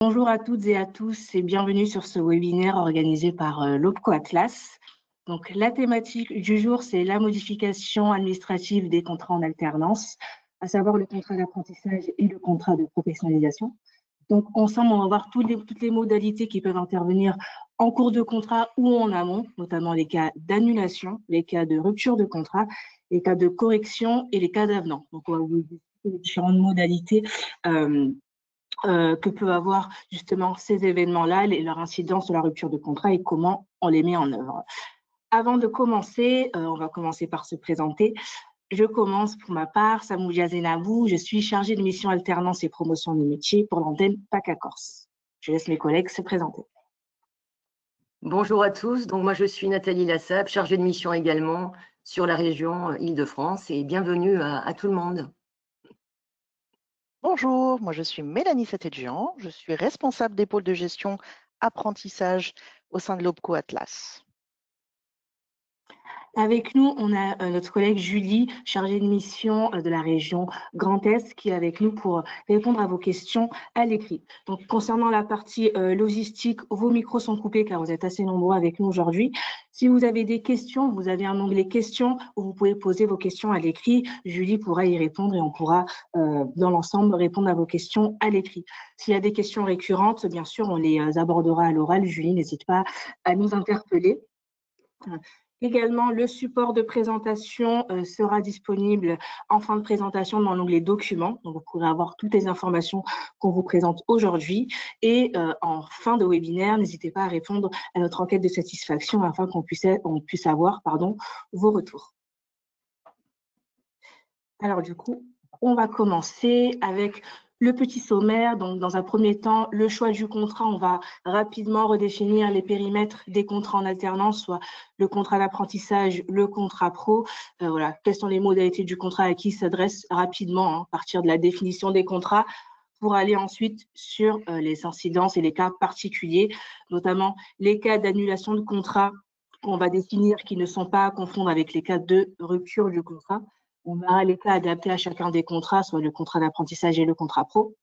Bonjour à toutes et à tous et bienvenue sur ce webinaire organisé par l'OPCO Atlas. Donc, la thématique du jour, c'est la modification administrative des contrats en alternance, à savoir le contrat d'apprentissage et le contrat de professionnalisation. Donc, ensemble, on va voir toutes les modalités qui peuvent intervenir en cours de contrat ou en amont, notamment les cas d'annulation, les cas de rupture de contrat, les cas de correction et les cas d'avenant. Donc, on va vous expliquer les différentes modalités que peuvent avoir justement ces événements-là et leur incidence sur la rupture de contrat et comment on les met en œuvre. Avant de commencer, on va commencer par se présenter. Je commence pour ma part, Samoudia Zenabou, je suis chargée de mission alternance et promotion des métiers pour l'antenne PACA Corse. Je laisse mes collègues se présenter. Bonjour à tous, donc moi je suis Nathalie Lassab, chargée de mission également sur la région Île-de-France et bienvenue à tout le monde. Bonjour, moi je suis Mélanie Satédjian, je suis responsable des pôles de gestion apprentissage au sein de l'OPCO Atlas. Avec nous, on a notre collègue Julie, chargée de mission de la région Grand Est, qui est avec nous pour répondre à vos questions à l'écrit. Donc, concernant la partie logistique, vos micros sont coupés car vous êtes assez nombreux avec nous aujourd'hui. Si vous avez des questions, vous avez un onglet questions où vous pouvez poser vos questions à l'écrit. Julie pourra y répondre et on pourra, dans l'ensemble, répondre à vos questions à l'écrit. S'il y a des questions récurrentes, bien sûr, on les abordera à l'oral. Julie, n'hésite pas à nous interpeller. Également, le support de présentation sera disponible en fin de présentation dans l'onglet documents. Donc, vous pourrez avoir toutes les informations qu'on vous présente aujourd'hui. Et en fin de webinaire, n'hésitez pas à répondre à notre enquête de satisfaction afin qu'on puisse avoir vos retours. Alors, du coup, on va commencer avec le petit sommaire. Donc, dans un premier temps, le choix du contrat, on va rapidement redéfinir les périmètres des contrats en alternance, soit le contrat d'apprentissage, le contrat pro. Voilà, quelles sont les modalités du contrat à qui s'adresse rapidement, à partir de la définition des contrats, pour aller ensuite sur les incidences et les cas particuliers, notamment les cas d'annulation de contrat qu'on va définir qui ne sont pas à confondre avec les cas de rupture du contrat. On aura les cas adaptés à chacun des contrats, soit le contrat d'apprentissage et le contrat pro.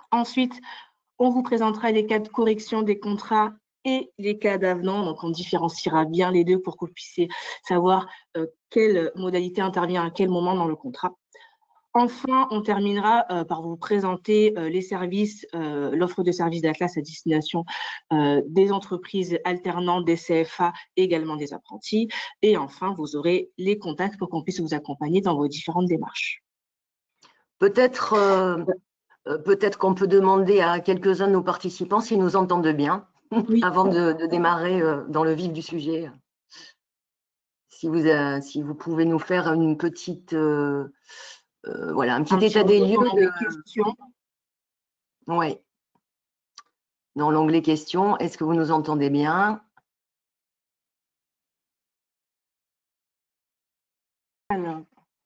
Ensuite, on vous présentera les cas de correction des contrats et les cas d'avenant. Donc, on différenciera bien les deux pour que vous puissiez savoir quelle modalité intervient à quel moment dans le contrat. Enfin, on terminera par vous présenter les services, l'offre de services d'Atlas à destination des entreprises alternantes, des CFA, également des apprentis. Et enfin, vous aurez les contacts pour qu'on puisse vous accompagner dans vos différentes démarches. Peut-être qu'on peut demander à quelques-uns de nos participants s'ils nous entendent bien, oui, avant de démarrer dans le vif du sujet. Si vous pouvez nous faire une petite... voilà, un petit état des lieux de questions. Oui. Dans l'onglet questions, est-ce que vous nous entendez bien? Alors,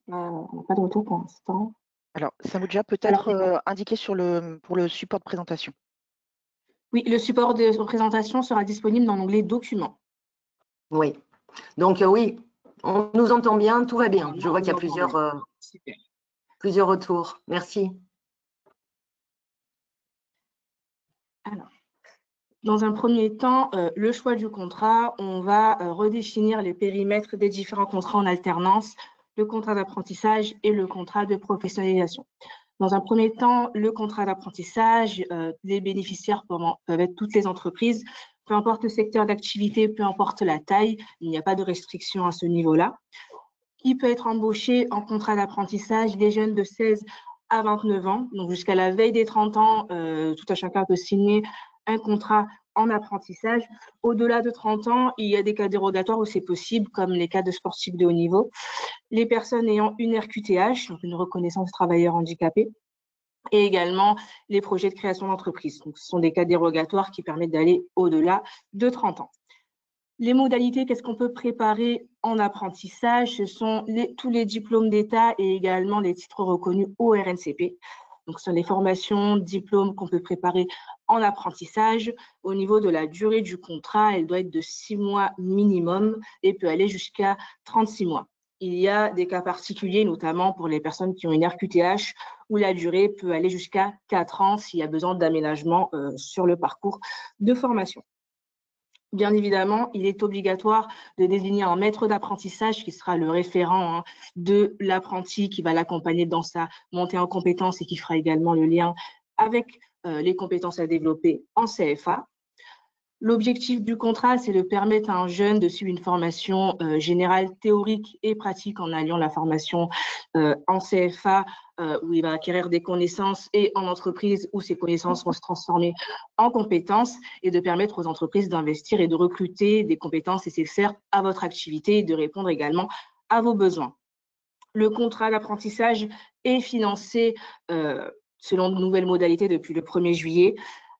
on n'a pas de retour pour l'instant. Alors, Samoudia, peut-être indiqué pour le support de présentation. Oui, le support de présentation sera disponible dans l'onglet documents. Oui. Donc, oui, on nous entend bien, tout va bien. Je vois qu'il y a plusieurs retours. Merci. Alors, dans un premier temps, le choix du contrat, on va redéfinir les périmètres des différents contrats en alternance, le contrat d'apprentissage et le contrat de professionnalisation. Dans un premier temps, le contrat d'apprentissage, les bénéficiaires peuvent être toutes les entreprises, peu importe le secteur d'activité, peu importe la taille, il n'y a pas de restriction à ce niveau-là. Qui peut être embauché en contrat d'apprentissage? Des jeunes de 16 à 29 ans, donc jusqu'à la veille des 30 ans, tout un chacun peut signer un contrat en apprentissage. Au-delà de 30 ans, il y a des cas dérogatoires où c'est possible, comme les cas de sportifs de haut niveau. Les personnes ayant une RQTH, donc une reconnaissance de travailleurs handicapés, et également les projets de création d'entreprise. Donc, ce sont des cas dérogatoires qui permettent d'aller au-delà de 30 ans. Les modalités, qu'est-ce qu'on peut préparer en apprentissage? Ce sont tous les diplômes d'État et également les titres reconnus au RNCP. Donc, ce sont les formations, diplômes qu'on peut préparer en apprentissage. Au niveau de la durée du contrat, elle doit être de 6 mois minimum et peut aller jusqu'à 36 mois. il y a des cas particuliers, notamment pour les personnes qui ont une RQTH, où la durée peut aller jusqu'à 4 ans s'il y a besoin d'aménagement sur le parcours de formation. Bien évidemment, il est obligatoire de désigner un maître d'apprentissage qui sera le référent de l'apprenti, qui va l'accompagner dans sa montée en compétences et qui fera également le lien avec les compétences à développer en CFA. L'objectif du contrat, c'est de permettre à un jeune de suivre une formation générale, théorique et pratique en alliant la formation en CFA, où il va acquérir des connaissances, et en entreprise, où ces connaissances vont se transformer en compétences, et de permettre aux entreprises d'investir et de recruter des compétences nécessaires à votre activité et de répondre également à vos besoins. Le contrat d'apprentissage est financé selon de nouvelles modalités depuis le 1er juillet,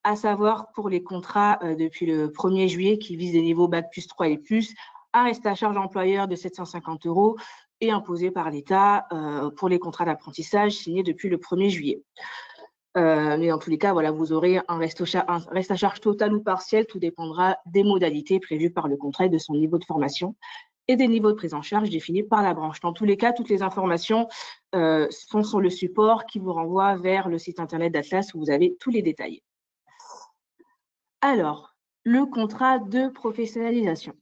à savoir pour les contrats depuis le 1er juillet qui visent des niveaux Bac plus 3 et plus, un reste à charge employeur de 750 € est imposé par l'État pour les contrats d'apprentissage signés depuis le 1er juillet. Mais dans tous les cas, voilà, vous aurez un reste à charge total ou partiel, tout dépendra des modalités prévues par le contrat et de son niveau de formation et des niveaux de prise en charge définis par la branche. Dans tous les cas, toutes les informations sont sur le support qui vous renvoie vers le site internet d'Atlas où vous avez tous les détails. Alors, le contrat de professionnalisation.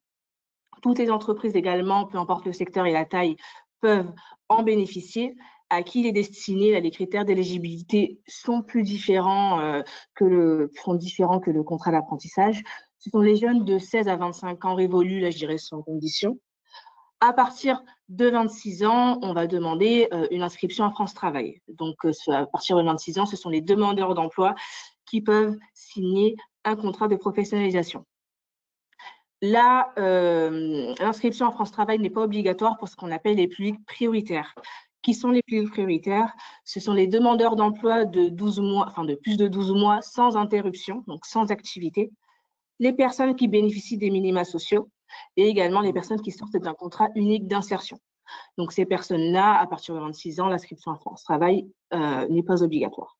Toutes les entreprises également, peu importe le secteur et la taille, peuvent en bénéficier. À qui il est destiné, là, les critères d'éligibilité sont différents que le contrat d'apprentissage. Ce sont les jeunes de 16 à 25 ans révolus, là je dirais sans condition. À partir de 26 ans, on va demander une inscription à France Travail. Donc, à partir de 26 ans, ce sont les demandeurs d'emploi qui peuvent signer un contrat de professionnalisation. Là, l'inscription à France Travail n'est pas obligatoire pour ce qu'on appelle les publics prioritaires. Qui sont les publics prioritaires? Ce sont les demandeurs d'emploi de 12 mois, enfin de plus de 12 mois sans interruption, donc sans activité, les personnes qui bénéficient des minima sociaux et également les personnes qui sortent d'un contrat unique d'insertion. Donc, ces personnes-là, à partir de 26 ans, l'inscription à France Travail n'est pas obligatoire.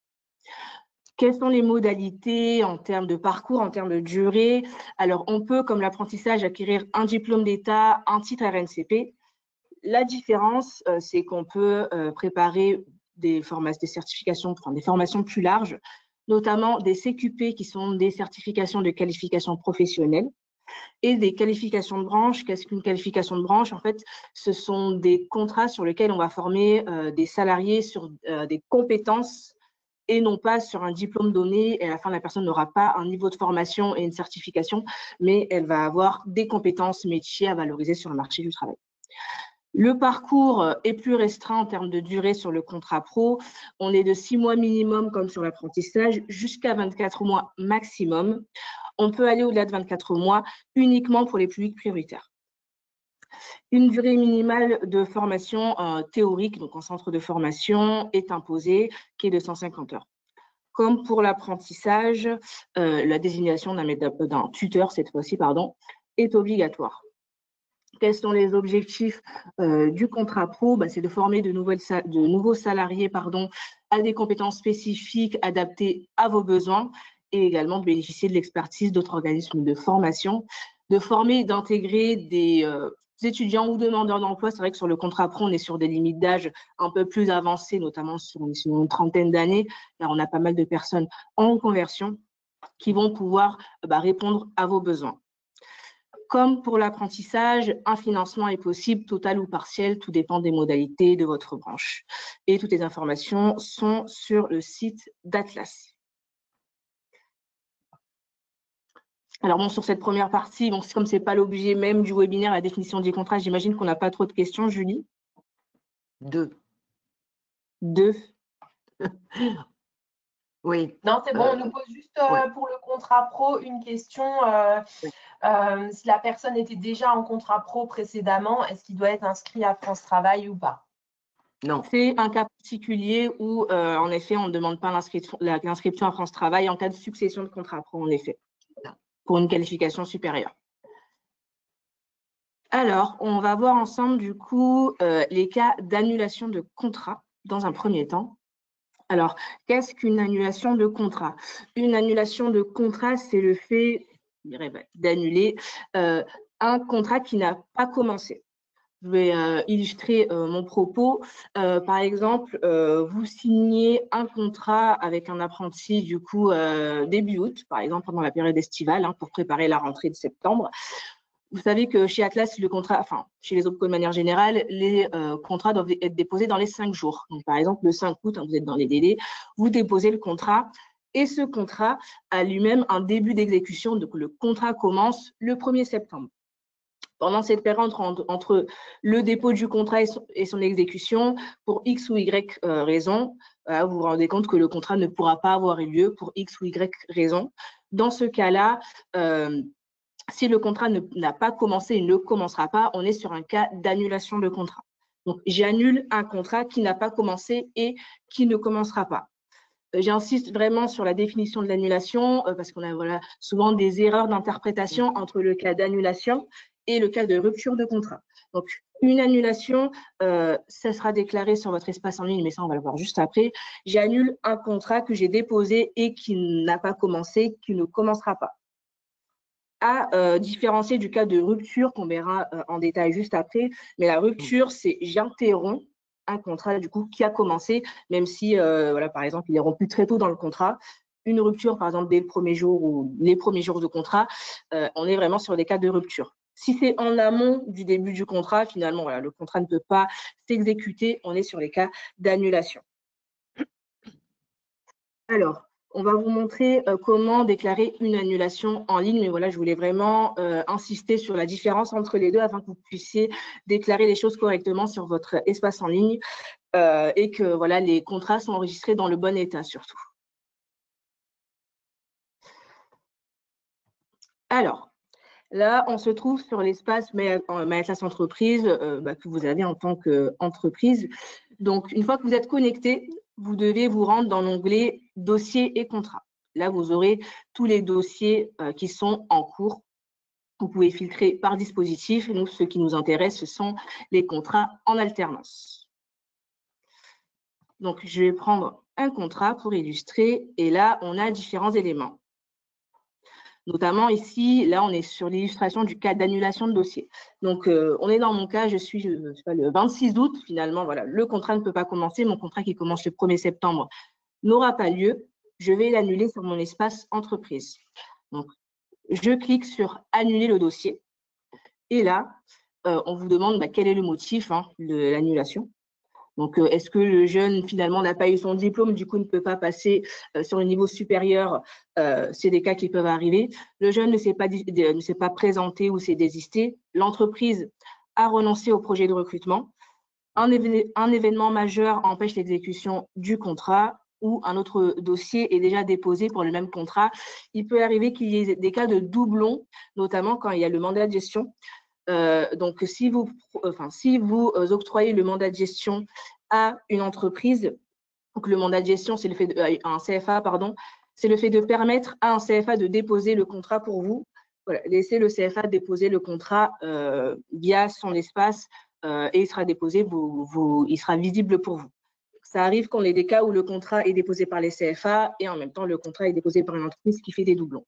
Quelles sont les modalités en termes de parcours, en termes de durée? Alors, on peut, comme l'apprentissage, acquérir un diplôme d'État, un titre RNCP. La différence, c'est qu'on peut préparer des certifications, enfin, des formations plus larges, notamment des CQP qui sont des certifications de qualification professionnelle et des qualifications de branche. Qu'est-ce qu'une qualification de branche? En fait, ce sont des contrats sur lesquels on va former des salariés sur des compétences et non pas sur un diplôme donné. Et à la fin, la personne n'aura pas un niveau de formation et une certification, mais elle va avoir des compétences métiers à valoriser sur le marché du travail. Le parcours est plus restreint en termes de durée sur le contrat pro. On est de 6 mois minimum comme sur l'apprentissage jusqu'à 24 mois maximum. On peut aller au-delà de 24 mois uniquement pour les publics prioritaires. Une durée minimale de formation théorique, donc en centre de formation, est imposée, qui est de 150 heures. Comme pour l'apprentissage, la désignation d'un tuteur, cette fois-ci, est obligatoire. Quels sont les objectifs du contrat pro? C'est de former de nouveaux salariés à des compétences spécifiques adaptées à vos besoins et également de bénéficier de l'expertise d'autres organismes de formation, de former et d'intégrer des étudiants ou demandeurs d'emploi. C'est vrai que sur le contrat pro, on est sur des limites d'âge un peu plus avancées, notamment sur une trentaine d'années. Là, on a pas mal de personnes en conversion qui vont pouvoir répondre à vos besoins. Comme pour l'apprentissage, un financement est possible, total ou partiel, tout dépend des modalités de votre branche. Et toutes les informations sont sur le site d'Atlas. Alors bon, sur cette première partie, comme ce n'est pas l'objet même du webinaire, la définition des contrats, j'imagine qu'on n'a pas trop de questions, Julie. Deux. Oui. Non, c'est bon, on nous pose juste pour le contrat pro une question. Si la personne était déjà en contrat pro précédemment, est-ce qu'il doit être inscrit à France Travail ou pas? Non. C'est un cas particulier où, en effet, on ne demande pas l'inscription à France Travail en cas de succession de contrat pro, en effet, pour une qualification supérieure. Alors, on va voir ensemble, du coup, les cas d'annulation de contrat dans un premier temps. Alors, qu'est-ce qu'une annulation de contrat? Une annulation de contrat, c'est le fait d'annuler un contrat qui n'a pas commencé. Je vais illustrer mon propos. Par exemple, vous signez un contrat avec un apprenti du coup début août, par exemple pendant la période estivale, hein, pour préparer la rentrée de septembre. Vous savez que chez Atlas, le contrat, enfin chez les OPCO de manière générale, les contrats doivent être déposés dans les 5 jours. Donc par exemple, le 5 août, hein, vous êtes dans les délais, vous déposez le contrat et ce contrat a lui-même un début d'exécution. Donc le contrat commence le 1er septembre. Pendant cette période entre le dépôt du contrat et son exécution, pour X ou Y raison, vous vous rendez compte que le contrat ne pourra pas avoir eu lieu pour X ou Y raison. Dans ce cas-là, si le contrat n'a pas commencé et ne commencera pas, on est sur un cas d'annulation de contrat. Donc, j'annule un contrat qui n'a pas commencé et qui ne commencera pas. J'insiste vraiment sur la définition de l'annulation parce qu'on a souvent des erreurs d'interprétation entre le cas d'annulation et le cas de rupture de contrat. Donc, une annulation, ça sera déclaré sur votre espace en ligne, mais ça, on va le voir juste après. J'annule un contrat que j'ai déposé et qui n'a pas commencé, qui ne commencera pas. À différencier du cas de rupture qu'on verra en détail juste après. Mais la rupture, c'est j'interromps un contrat du coup qui a commencé, même si, par exemple, il est rompu très tôt dans le contrat. Une rupture, par exemple, dès le premier jour ou les premiers jours de contrat, on est vraiment sur des cas de rupture. Si c'est en amont du début du contrat, finalement, le contrat ne peut pas s'exécuter. On est sur les cas d'annulation. Alors, on va vous montrer comment déclarer une annulation en ligne. Mais voilà, je voulais vraiment insister sur la différence entre les deux afin que vous puissiez déclarer les choses correctement sur votre espace en ligne et que voilà, les contrats sont enregistrés dans le bon état surtout. Alors, là, on se trouve sur l'espace MyAtlas Entreprise que vous avez en tant qu'entreprise. Donc, une fois que vous êtes connecté, vous devez vous rendre dans l'onglet « Dossiers et contrats ». Là, vous aurez tous les dossiers qui sont en cours. Vous pouvez filtrer par dispositif. Nous, ce qui nous intéresse, ce sont les contrats en alternance. Donc, je vais prendre un contrat pour illustrer. Et là, on a différents éléments. Notamment ici, là, on est sur l'illustration du cas d'annulation de dossier. Donc, on est dans mon cas, je suis le 26 août, finalement, voilà, le contrat ne peut pas commencer. Mon contrat qui commence le 1er septembre n'aura pas lieu. Je vais l'annuler sur mon espace entreprise. Donc, je clique sur annuler le dossier. Et là, on vous demande quel est le motif de l'annulation. Donc, est-ce que le jeune, finalement, n'a pas eu son diplôme, du coup, ne peut pas passer sur le niveau supérieur? C'est des cas qui peuvent arriver. Le jeune ne s'est pas présenté ou s'est désisté. L'entreprise a renoncé au projet de recrutement. Un événement majeur empêche l'exécution du contrat ou un autre dossier est déjà déposé pour le même contrat. Il peut arriver qu'il y ait des cas de doublons, notamment quand il y a le mandat de gestion. Donc, si vous octroyez le mandat de gestion à une entreprise, donc le mandat de gestion, c'est le fait un CFA, pardon, c'est le fait de permettre à un CFA de déposer le contrat pour vous. Voilà, laissez le CFA déposer le contrat via son espace et il sera déposé, il sera visible pour vous. Ça arrive qu'on ait des cas où le contrat est déposé par les CFA et en même temps, le contrat est déposé par une entreprise qui fait des doublons.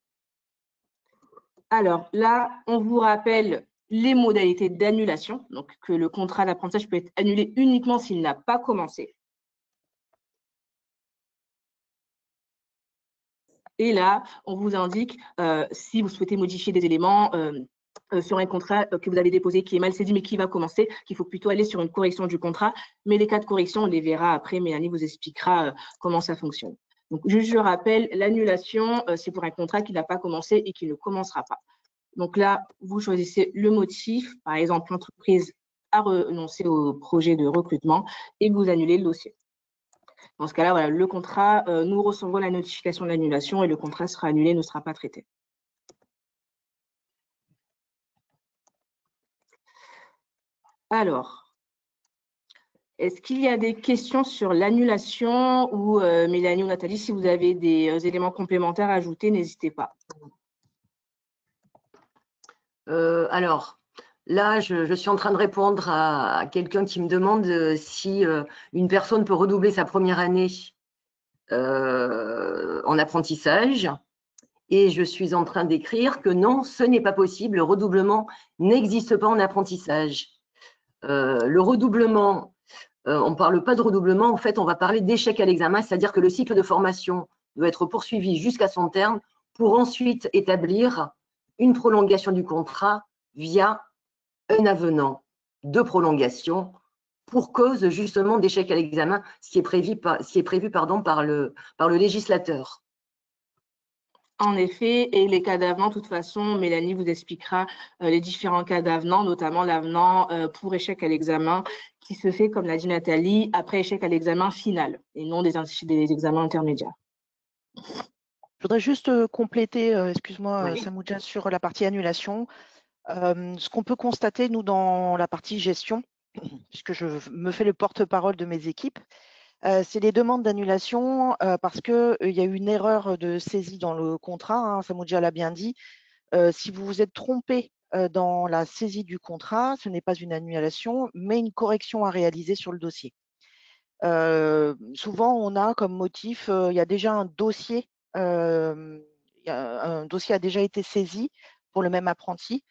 Alors là, on vous rappelle les modalités d'annulation, donc que le contrat d'apprentissage peut être annulé uniquement s'il n'a pas commencé. Et là, on vous indique si vous souhaitez modifier des éléments sur un contrat que vous avez déposé qui est mal saisi mais qui va commencer, qu'il faut plutôt aller sur une correction du contrat. Mais les cas de correction, on les verra après. Mélanie vous expliquera comment ça fonctionne. Donc, je rappelle, l'annulation, c'est pour un contrat qui n'a pas commencé et qui ne commencera pas. Donc là, vous choisissez le motif. Par exemple, l'entreprise a renoncé au projet de recrutement et vous annulez le dossier. Dans ce cas-là, voilà, le contrat, nous recevrons la notification de l'annulation et le contrat sera annulé, ne sera pas traité. Alors, est-ce qu'il y a des questions sur l'annulation ou Mélanie ou Nathalie, si vous avez des éléments complémentaires à ajouter, n'hésitez pas. Alors, là, je suis en train de répondre à quelqu'un qui me demande si une personne peut redoubler sa première année en apprentissage. Et je suis en train d'écrire que non, ce n'est pas possible. Le redoublement n'existe pas en apprentissage. Le redoublement, on ne parle pas de redoublement, en fait, on va parler d'échec à l'examen, c'est-à-dire que le cycle de formation doit être poursuivi jusqu'à son terme pour ensuite établir une prolongation du contrat via un avenant de prolongation pour cause justement d'échec à l'examen, ce qui est prévu par le législateur. En effet, et les cas d'avenant, de toute façon, Mélanie vous expliquera les différents cas d'avenant, notamment l'avenant pour échec à l'examen, qui se fait, comme l'a dit Nathalie, après échec à l'examen final, et non des examens intermédiaires. Je voudrais juste compléter, excuse-moi, Oui. Samouja, sur la partie annulation. Ce qu'on peut constater, nous, dans la partie gestion, puisque je me fais le porte-parole de mes équipes, c'est les demandes d'annulation parce qu'il y a eu une erreur de saisie dans le contrat, hein, Samouja l'a bien dit. Si vous vous êtes trompé dans la saisie du contrat, ce n'est pas une annulation, mais une correction à réaliser sur le dossier. Souvent, on a comme motif, il y a déjà un dossier, un dossier a déjà été saisi pour le même apprenti.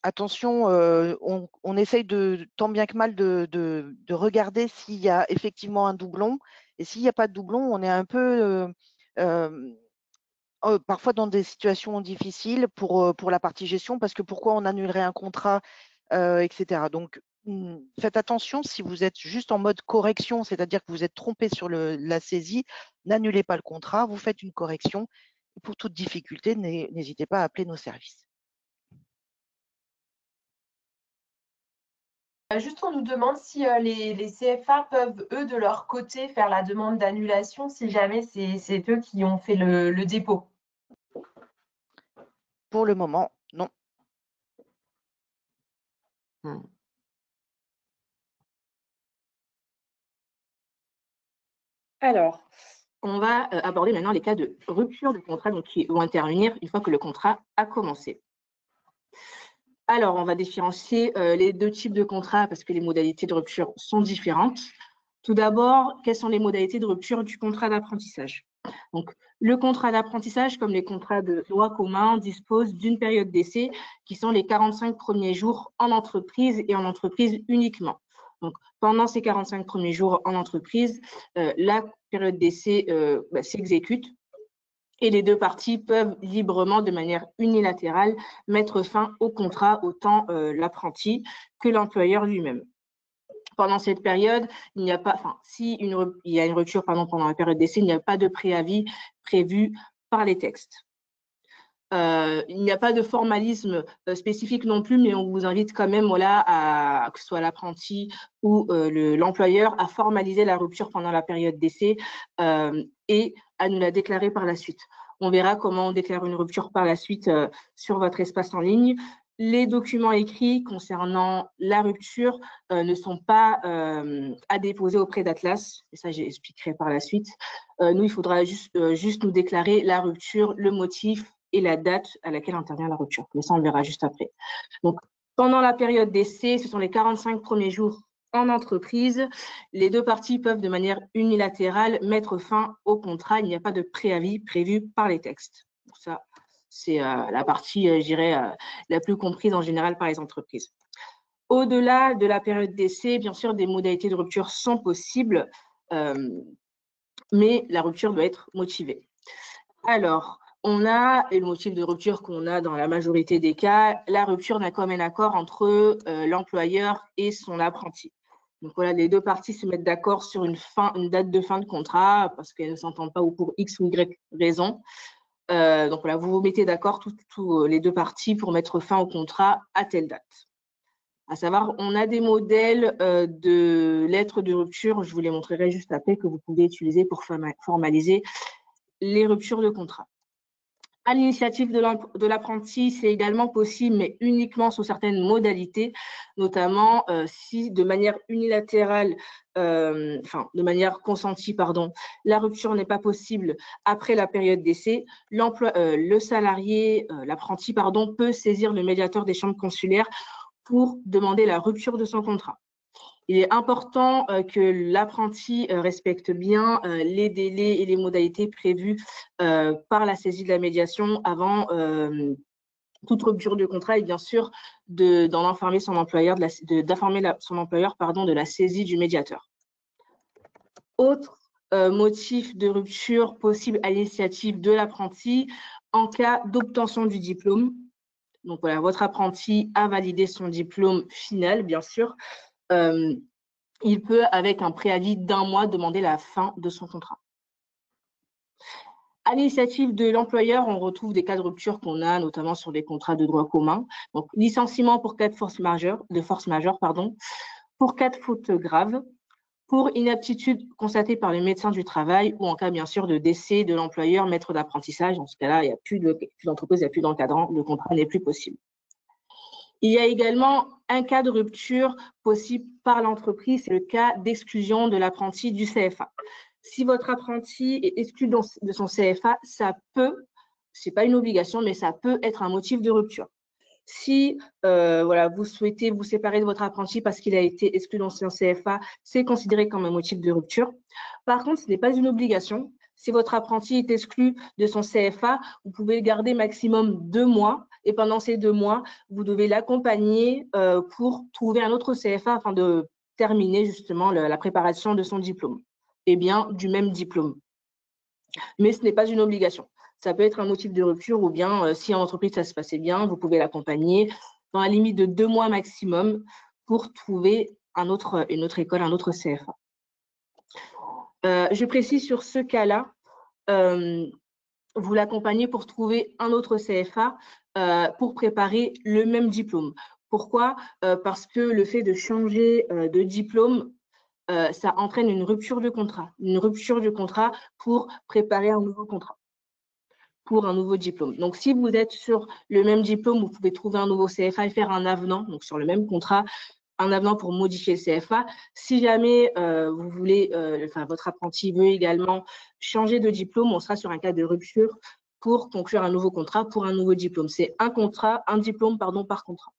Attention, on essaye tant bien que mal de regarder s'il y a effectivement un doublon. Et s'il n'y a pas de doublon, on est un peu parfois dans des situations difficiles pour la partie gestion, parce que pourquoi on annulerait un contrat, etc. Donc, faites attention, si vous êtes juste en mode correction, c'est-à-dire que vous êtes trompé sur la saisie, n'annulez pas le contrat, vous faites une correction. Et pour toute difficulté, n'hésitez pas à appeler nos services. Juste, on nous demande si les CFA peuvent, eux, de leur côté, faire la demande d'annulation si jamais c'est eux qui ont fait le dépôt. Pour le moment, non. Alors, on va aborder maintenant les cas de rupture de contrat donc, qui vont intervenir une fois que le contrat a commencé. Alors, on va différencier les deux types de contrats parce que les modalités de rupture sont différentes. Tout d'abord, quelles sont les modalités de rupture du contrat d'apprentissage? Donc, le contrat d'apprentissage, comme les contrats de droit commun, dispose d'une période d'essai qui sont les 45 premiers jours en entreprise et en entreprise uniquement. Donc, pendant ces 45 premiers jours en entreprise, la période d'essai s'exécute et les deux parties peuvent librement, de manière unilatérale, mettre fin au contrat, autant l'apprenti que l'employeur lui-même. Pendant cette période, il n'y a pas, il y a une rupture pendant la période d'essai, il n'y a pas de préavis prévu par les textes. Il n'y a pas de formalisme spécifique non plus, mais on vous invite quand même, voilà, que ce soit l'apprenti ou l'employeur, à formaliser la rupture pendant la période d'essai et à nous la déclarer par la suite. On verra comment on déclare une rupture par la suite sur votre espace en ligne. Les documents écrits concernant la rupture ne sont pas à déposer auprès d'Atlas, et ça j'expliquerai par la suite. Nous, il faudra juste nous déclarer la rupture, le motif et la date à laquelle intervient la rupture. Mais ça, on le verra juste après. Donc, pendant la période d'essai, ce sont les 45 premiers jours en entreprise. Les deux parties peuvent, de manière unilatérale, mettre fin au contrat. Il n'y a pas de préavis prévu par les textes. Donc ça, c'est la partie, je dirais, la plus comprise en général par les entreprises. Au-delà de la période d'essai, bien sûr, des modalités de rupture sont possibles, mais la rupture doit être motivée. Alors, on a, et le motif de rupture qu'on a dans la majorité des cas, la rupture d'un commun accord entre l'employeur et son apprenti. Donc voilà, les deux parties se mettent d'accord sur une date de fin de contrat parce qu'elles ne s'entendent pas ou pour X ou Y raison. Donc voilà, vous vous mettez d'accord tous les deux parties pour mettre fin au contrat à telle date. À savoir, on a des modèles de lettres de rupture, je vous les montrerai juste après, que vous pouvez utiliser pour formaliser les ruptures de contrat. À l'initiative de l'apprenti, c'est également possible, mais uniquement sous certaines modalités, notamment si de manière unilatérale, de manière consentie, pardon, la rupture n'est pas possible après la période d'essai, le salarié, l'apprenti, pardon, peut saisir le médiateur des chambres consulaires pour demander la rupture de son contrat. Il est important que l'apprenti respecte bien les délais et les modalités prévues par la saisie de la médiation avant toute rupture de contrat est bien sûr d'en informer son employeur, d'informer son employeur de la saisie du médiateur. Autre motif de rupture possible à l'initiative de l'apprenti en cas d'obtention du diplôme. Donc voilà, votre apprenti a validé son diplôme final, bien sûr. Il peut, avec un préavis d'1 mois, demander la fin de son contrat. À l'initiative de l'employeur, on retrouve des cas de rupture qu'on a notamment sur les contrats de droit commun. Donc, licenciement pour cas de force majeure, pour cas de faute grave, pour inaptitude constatée par le médecin du travail ou en cas, bien sûr, de décès de l'employeur maître d'apprentissage. Dans ce cas-là, il n'y a plus d'entreprise, il n'y a plus d'encadrant, le contrat n'est plus possible. Il y a également un cas de rupture possible par l'entreprise, c'est le cas d'exclusion de l'apprenti du CFA. Si votre apprenti est exclu de son CFA, ça peut, ce n'est pas une obligation, mais ça peut être un motif de rupture. Si voilà, vous souhaitez vous séparer de votre apprenti parce qu'il a été exclu dans son CFA, c'est considéré comme un motif de rupture. Par contre, ce n'est pas une obligation. Si votre apprenti est exclu de son CFA, vous pouvez le garder maximum 2 mois. Et pendant ces 2 mois, vous devez l'accompagner pour trouver un autre CFA afin de terminer justement la préparation de son diplôme. Et bien, du même diplôme. Mais ce n'est pas une obligation. Ça peut être un motif de rupture ou bien, si en entreprise ça se passait bien, vous pouvez l'accompagner dans la limite de 2 mois maximum pour trouver une autre école, un autre CFA. Je précise sur ce cas-là, vous l'accompagnez pour trouver un autre CFA pour préparer le même diplôme. Pourquoi? Parce que le fait de changer de diplôme, ça entraîne une rupture de contrat pour préparer un nouveau contrat, pour un nouveau diplôme. Donc, si vous êtes sur le même diplôme, vous pouvez trouver un nouveau CFA et faire un avenant, donc sur le même contrat, un avenant pour modifier le CFA. Si jamais vous voulez, votre apprenti veut également changer de diplôme, on sera sur un cas de rupture pour conclure un nouveau contrat pour un nouveau diplôme. C'est un diplôme par contrat.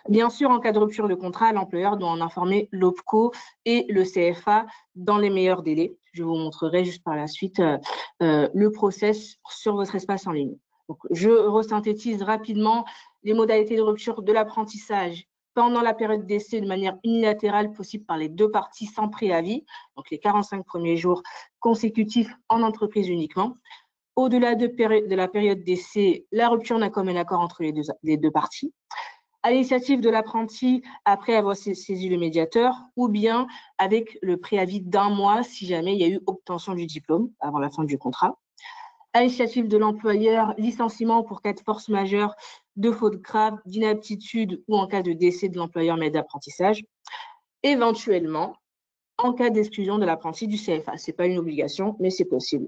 Bien sûr, en cas de rupture de contrat, l'employeur doit en informer l'OPCO et le CFA dans les meilleurs délais. Je vous montrerai juste par la suite le process sur votre espace en ligne. Donc, je resynthétise rapidement les modalités de rupture de l'apprentissage pendant la période d'essai de manière unilatérale possible par les 2 parties sans préavis, donc les 45 premiers jours consécutifs en entreprise uniquement. Au-delà de la période d'essai, la rupture n'a commun accord entre les deux parties. À l'initiative de l'apprenti après avoir saisi le médiateur ou bien avec le préavis d'1 mois si jamais il y a eu obtention du diplôme avant la fin du contrat. À l'initiative de l'employeur, licenciement pour cas de force majeure, de faute grave, d'inaptitude ou en cas de décès de l'employeur maître d'apprentissage. Éventuellement, en cas d'exclusion de l'apprenti du CFA. Ce n'est pas une obligation, mais c'est possible.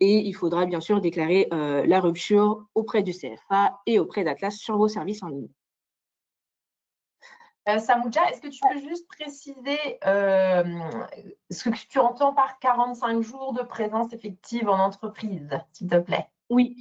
Et il faudra bien sûr déclarer la rupture auprès du CFA et auprès d'Atlas sur vos services en ligne. Samouja, est-ce que tu peux juste préciser ce que tu entends par 45 jours de présence effective en entreprise, s'il te plaît? Oui,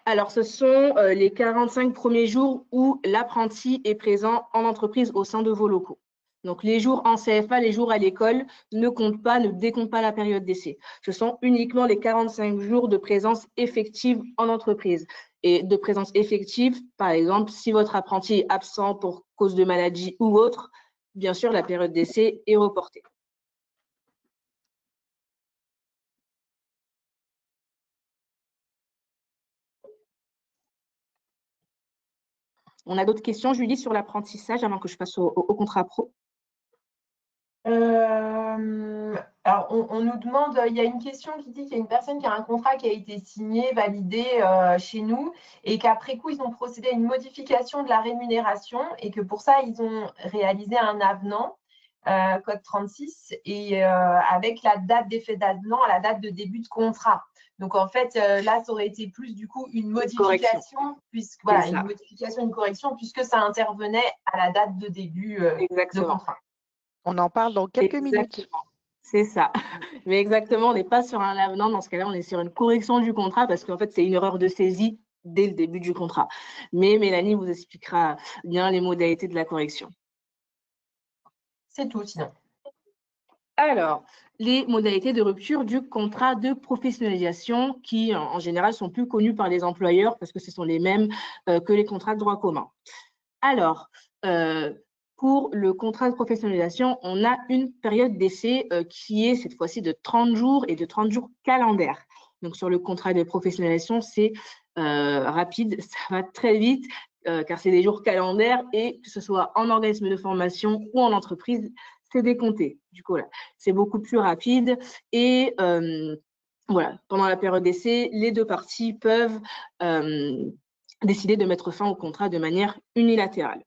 alors ce sont les 45 premiers jours où l'apprenti est présent en entreprise au sein de vos locaux. Donc les jours en CFA, les jours à l'école ne comptent pas, ne décomptent pas la période d'essai. Ce sont uniquement les 45 jours de présence effective en entreprise. Et de présence effective, par exemple, si votre apprenti est absent pour cause de maladie ou autre, bien sûr, la période d'essai est reportée. On a d'autres questions, Julie, sur l'apprentissage avant que je passe au contrat pro? Alors, on nous demande, il y a une question qui dit qu'il y a une personne qui a un contrat qui a été signé, validé chez nous et qu'après coup, ils ont procédé à une modification de la rémunération et que pour ça, ils ont réalisé un avenant, code 36, et avec la date d'effet d'avenant à la date de début de contrat. Donc, en fait, là, ça aurait été plus, du coup, une modification, une correction, puisque ça intervenait à la date de début de contrat. On en parle dans quelques minutes. C'est ça. Mais exactement, on n'est pas sur un avenant. Dans ce cas-là, on est sur une correction du contrat parce qu'en fait, c'est une erreur de saisie dès le début du contrat. Mais Mélanie vous expliquera bien les modalités de la correction. C'est tout, sinon. Alors, les modalités de rupture du contrat de professionnalisation qui, en général, sont plus connues par les employeurs parce que ce sont les mêmes que les contrats de droit commun. Alors, pour le contrat de professionnalisation, on a une période d'essai qui est cette fois-ci de 30 jours et de 30 jours calendaires. Donc, sur le contrat de professionnalisation, c'est rapide, ça va très vite car c'est des jours calendaires et que ce soit en organisme de formation ou en entreprise, c'est décompté. Du coup, là, c'est beaucoup plus rapide et voilà, pendant la période d'essai, les deux parties peuvent décider de mettre fin au contrat de manière unilatérale.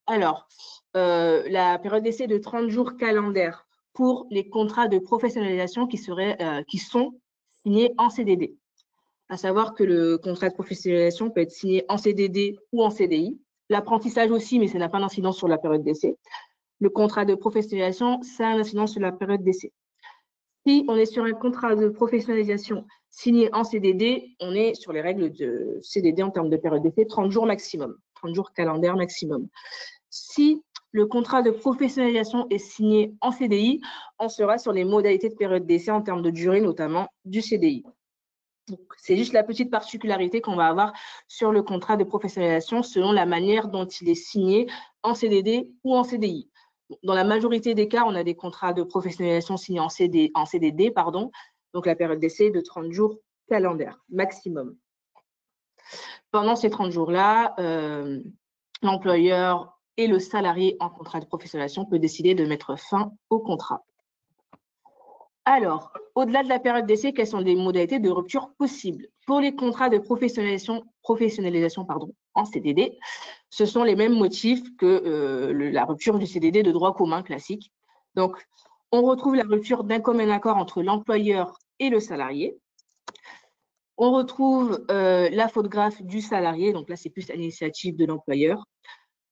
Alors, la période d'essai de 30 jours calendaires pour les contrats de professionnalisation qui sont signés en CDD. À savoir que le contrat de professionnalisation peut être signé en CDD ou en CDI. L'apprentissage aussi, mais ça n'a pas d'incidence sur la période d'essai. Le contrat de professionnalisation, ça a une incidence sur la période d'essai. Si on est sur un contrat de professionnalisation signé en CDD, on est sur les règles de CDD en termes de période d'essai, 30 jours maximum, 30 jours calendaires maximum. Si le contrat de professionnalisation est signé en CDI, on sera sur les modalités de période d'essai en termes de durée, notamment du CDI. C'est juste la petite particularité qu'on va avoir sur le contrat de professionnalisation selon la manière dont il est signé en CDD ou en CDI. Dans la majorité des cas, on a des contrats de professionnalisation signés en CDD, donc la période d'essai est de 30 jours calendaires maximum. Pendant ces 30 jours-là, l'employeur et le salarié en contrat de professionnalisation peut décider de mettre fin au contrat. Alors, au-delà de la période d'essai, quelles sont les modalités de rupture possibles? Pour les contrats de professionnalisation en CDD, ce sont les mêmes motifs que la rupture du CDD de droit commun classique. Donc, on retrouve la rupture d'un commun accord entre l'employeur et le salarié. On retrouve la faute grave du salarié, donc là, c'est plus à l'initiative de l'employeur.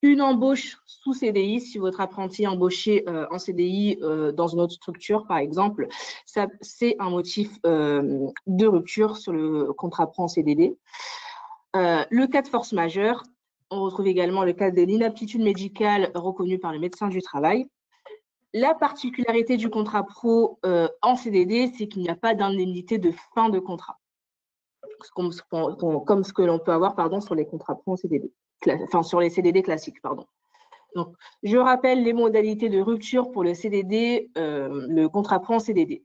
Une embauche sous CDI, si votre apprenti est embauché en CDI dans une autre structure, par exemple, c'est un motif de rupture sur le contrat pro en CDD. Le cas de force majeure, on retrouve également le cas de l'inaptitude médicale reconnue par le médecin du travail. La particularité du contrat pro en CDD, c'est qu'il n'y a pas d'indemnité de fin de contrat, comme ce que l'on peut avoir sur les contrats pro en CDD. Enfin, sur les CDD classiques, pardon. Donc, je rappelle les modalités de rupture pour le CDD, le contrat pro en CDD.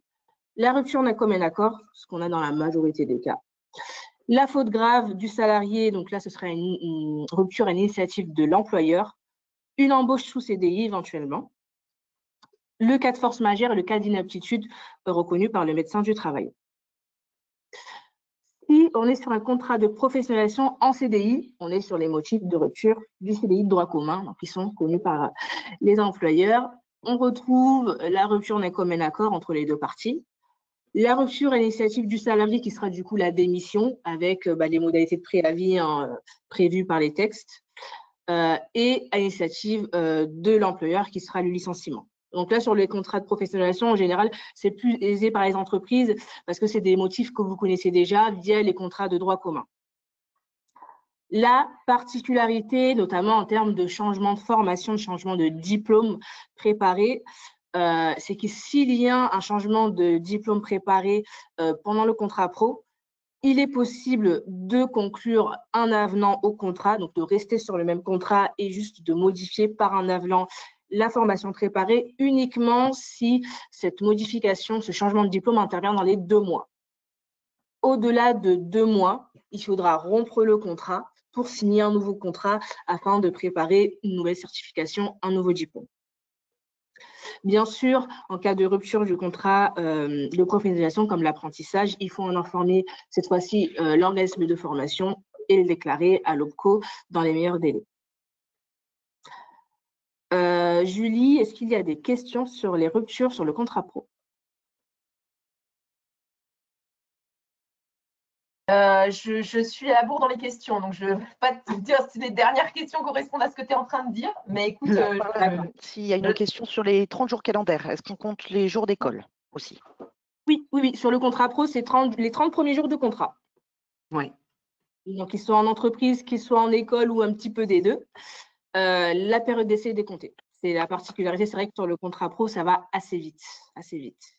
La rupture d'un commun accord, ce qu'on a dans la majorité des cas. La faute grave du salarié, donc là, ce serait une rupture à l'initiative de l'employeur. Une embauche sous CDI, éventuellement. Le cas de force majeure et le cas d'inaptitude reconnu par le médecin du travail. Si on est sur un contrat de professionnalisation en CDI, on est sur les motifs de rupture du CDI de droit commun, donc qui sont connus par les employeurs. On retrouve la rupture d'un commun accord entre les deux parties. La rupture à l'initiative du salarié qui sera du coup la démission avec les modalités de préavis prévues par les textes et à l'initiative de l'employeur qui sera le licenciement. Donc là, sur les contrats de professionnalisation, en général, c'est plus aisé par les entreprises parce que c'est des motifs que vous connaissez déjà via les contrats de droit commun. La particularité, notamment en termes de changement de formation, de changement de diplôme préparé, c'est que s'il y a un changement de diplôme préparé pendant le contrat pro, il est possible de conclure un avenant au contrat, donc de rester sur le même contrat et juste de modifier par un avenant la formation préparée uniquement si cette modification, ce changement de diplôme intervient dans les 2 mois. Au-delà de 2 mois, il faudra rompre le contrat pour signer un nouveau contrat afin de préparer une nouvelle certification, un nouveau diplôme. Bien sûr, en cas de rupture du contrat de professionnalisation comme l'apprentissage, il faut en informer cette fois-ci l'organisme de formation et le déclarer à l'OPCO dans les meilleurs délais. Julie, est-ce qu'il y a des questions sur les ruptures sur le contrat pro? Je suis à la bourre dans les questions, donc je ne vais pas te dire si les dernières questions correspondent à ce que tu es en train de dire, mais écoute… S'il y a une question sur les 30 jours calendaires, est-ce qu'on compte les jours d'école aussi? Oui, sur le contrat pro, c'est les 30 premiers jours de contrat. Oui. Donc, qu'ils soient en entreprise, qu'ils soient en école ou un petit peu des deux. La période d'essai est décomptée. C'est la particularité, c'est vrai que sur le contrat pro, ça va assez vite, assez vite.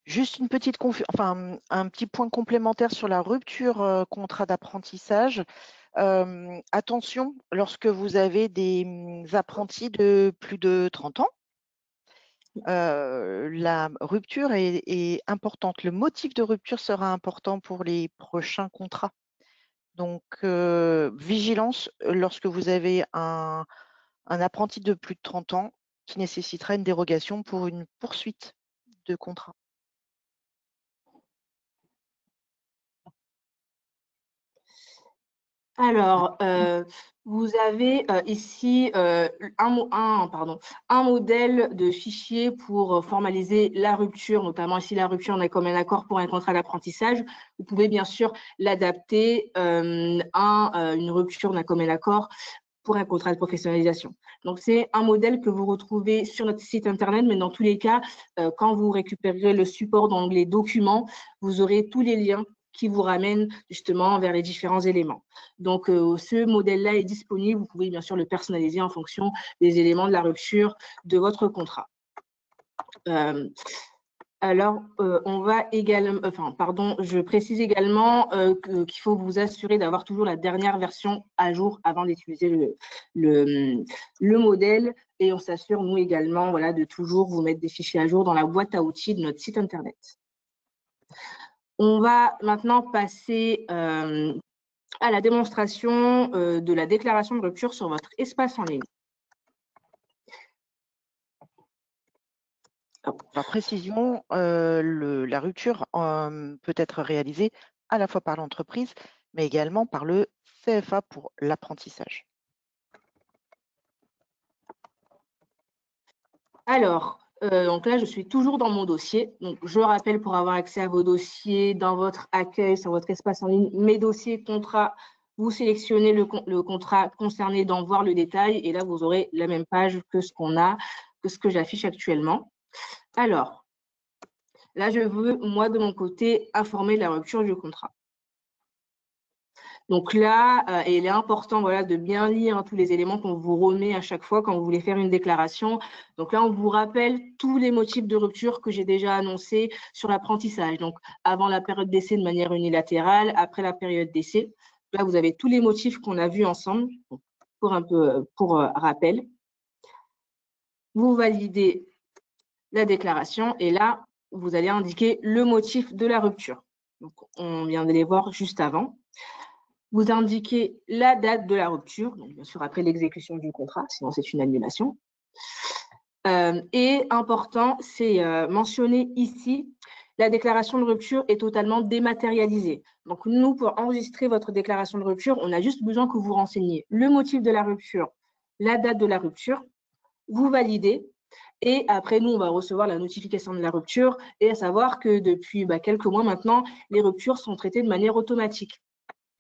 Juste une petite un petit point complémentaire sur la rupture contrat d'apprentissage. Attention, lorsque vous avez des apprentis de plus de 30 ans, la rupture est importante. Le motif de rupture sera important pour les prochains contrats. Donc, vigilance lorsque vous avez un apprenti de plus de 30 ans qui nécessitera une dérogation pour une poursuite de contrat. Alors, vous avez ici un modèle de fichier pour formaliser la rupture, notamment ici la rupture d'un commun accord pour un contrat d'apprentissage. Vous pouvez bien sûr l'adapter à une rupture d'un commun accord pour un contrat de professionnalisation. Donc, c'est un modèle que vous retrouvez sur notre site Internet, mais dans tous les cas, quand vous récupérerez le support dans l'onglet documents, vous aurez tous les liens qui vous ramènent justement vers les différents éléments. Donc, ce modèle-là est disponible. Vous pouvez bien sûr le personnaliser en fonction des éléments de la rupture de votre contrat. Alors, on va également, je précise également qu'il faut vous assurer d'avoir toujours la dernière version à jour avant d'utiliser le modèle, et on s'assure, nous également, voilà, de toujours vous mettre des fichiers à jour dans la boîte à outils de notre site Internet. On va maintenant passer à la démonstration de la déclaration de rupture sur votre espace en ligne. Par précision, la rupture peut être réalisée à la fois par l'entreprise, mais également par le CFA pour l'apprentissage. Alors, donc là, je suis toujours dans mon dossier. Donc, je rappelle, pour avoir accès à vos dossiers dans votre accueil, sur votre espace en ligne, mes dossiers, contrats, vous sélectionnez le contrat concerné dans voir le détail, et là, vous aurez la même page que ce que j'affiche actuellement. Alors, là, je veux, moi, de mon côté, informer de la rupture du contrat. Donc là, il est important, voilà, de bien lire tous les éléments qu'on vous remet à chaque fois quand vous voulez faire une déclaration. Donc là, on vous rappelle tous les motifs de rupture que j'ai déjà annoncés sur l'apprentissage. Donc, avant la période d'essai de manière unilatérale, après la période d'essai. Là, vous avez tous les motifs qu'on a vus ensemble. Pour rappel. Vous validez la déclaration et là, vous allez indiquer le motif de la rupture. Donc, on vient de les voir juste avant. Vous indiquez la date de la rupture, donc bien sûr après l'exécution du contrat, sinon c'est une annulation. Et important, c'est mentionné ici, la déclaration de rupture est totalement dématérialisée. Donc nous, pour enregistrer votre déclaration de rupture, on a juste besoin que vous renseigniez le motif de la rupture, la date de la rupture, vous validez, et après nous, on va recevoir la notification de la rupture, et à savoir que depuis quelques mois maintenant, les ruptures sont traitées de manière automatique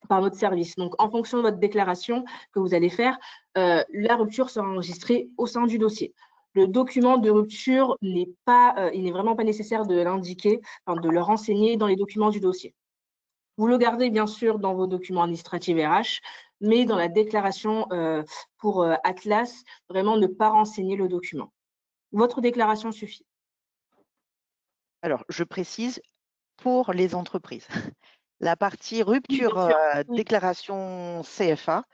par notre service. Donc, en fonction de votre déclaration que vous allez faire, la rupture sera enregistrée au sein du dossier. Le document de rupture n'est pas, il n'est vraiment pas nécessaire de l'indiquer, de le renseigner dans les documents du dossier. Vous le gardez bien sûr dans vos documents administratifs RH, mais dans la déclaration pour Atlas, vraiment ne pas renseigner le document. Votre déclaration suffit. Alors, je précise pour les entreprises. La partie rupture déclaration CFA,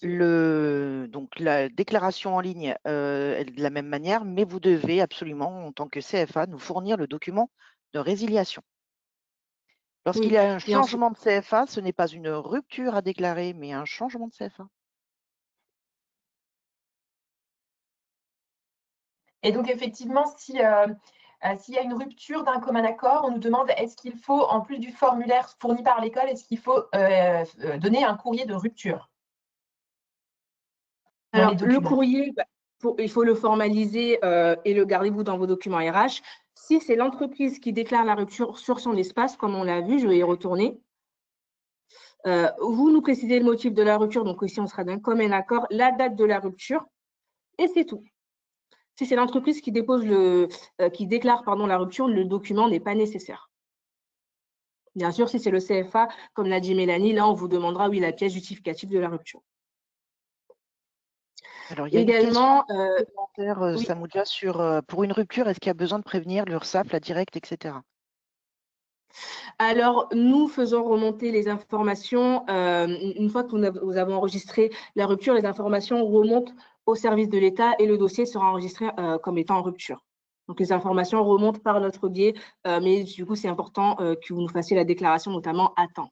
donc la déclaration en ligne est de la même manière, mais vous devez absolument, en tant que CFA, nous fournir le document de résiliation. Lorsqu'il y a un changement de CFA, ce n'est pas une rupture à déclarer, mais un changement de CFA. Et donc, effectivement, s'il y a une rupture d'un commun accord, on nous demande est-ce qu'il faut, en plus du formulaire fourni par l'école, est-ce qu'il faut donner un courrier de rupture? Alors, le courrier, il faut le formaliser et le gardez-vous dans vos documents RH. Si c'est l'entreprise qui déclare la rupture sur son espace, comme on l'a vu, je vais y retourner. Vous nous précisez le motif de la rupture, donc ici on sera d'un commun accord, la date de la rupture, et c'est tout. Si c'est l'entreprise qui déclare la rupture, le document n'est pas nécessaire. Bien sûr, si c'est le CFA, comme l'a dit Mélanie, là on vous demandera la pièce justificative de la rupture. Alors, il y a Également, une question oui. Samoudia, sur pour une rupture, est-ce qu'il y a besoin de prévenir l'URSSAF, la directe, etc. Alors, nous faisons remonter les informations. Une fois que nous avons enregistré la rupture, les informations remontent au service de l'État et le dossier sera enregistré comme étant en rupture. Donc, les informations remontent par notre biais, mais du coup, c'est important que vous nous fassiez la déclaration, notamment à temps.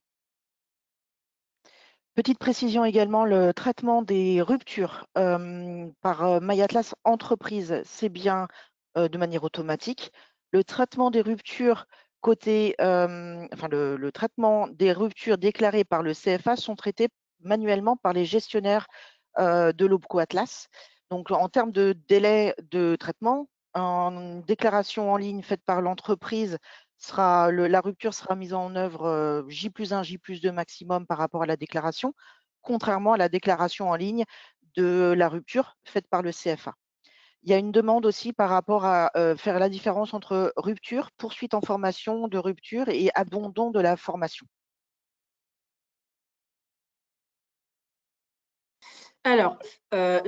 Petite précision également, le traitement des ruptures par MyAtlas Entreprise, c'est bien de manière automatique. Le traitement des ruptures côté, le traitement des ruptures déclarées par le CFA sont traités manuellement par les gestionnaires de l'OPCO Atlas. Donc, en termes de délai de traitement, en déclaration en ligne faite par l'entreprise, la rupture sera mise en œuvre J+1, J+2 maximum par rapport à la déclaration, contrairement à la déclaration en ligne de la rupture faite par le CFA. Il y a une demande aussi par rapport à faire la différence entre rupture, poursuite en formation de rupture et abandon de la formation. Alors,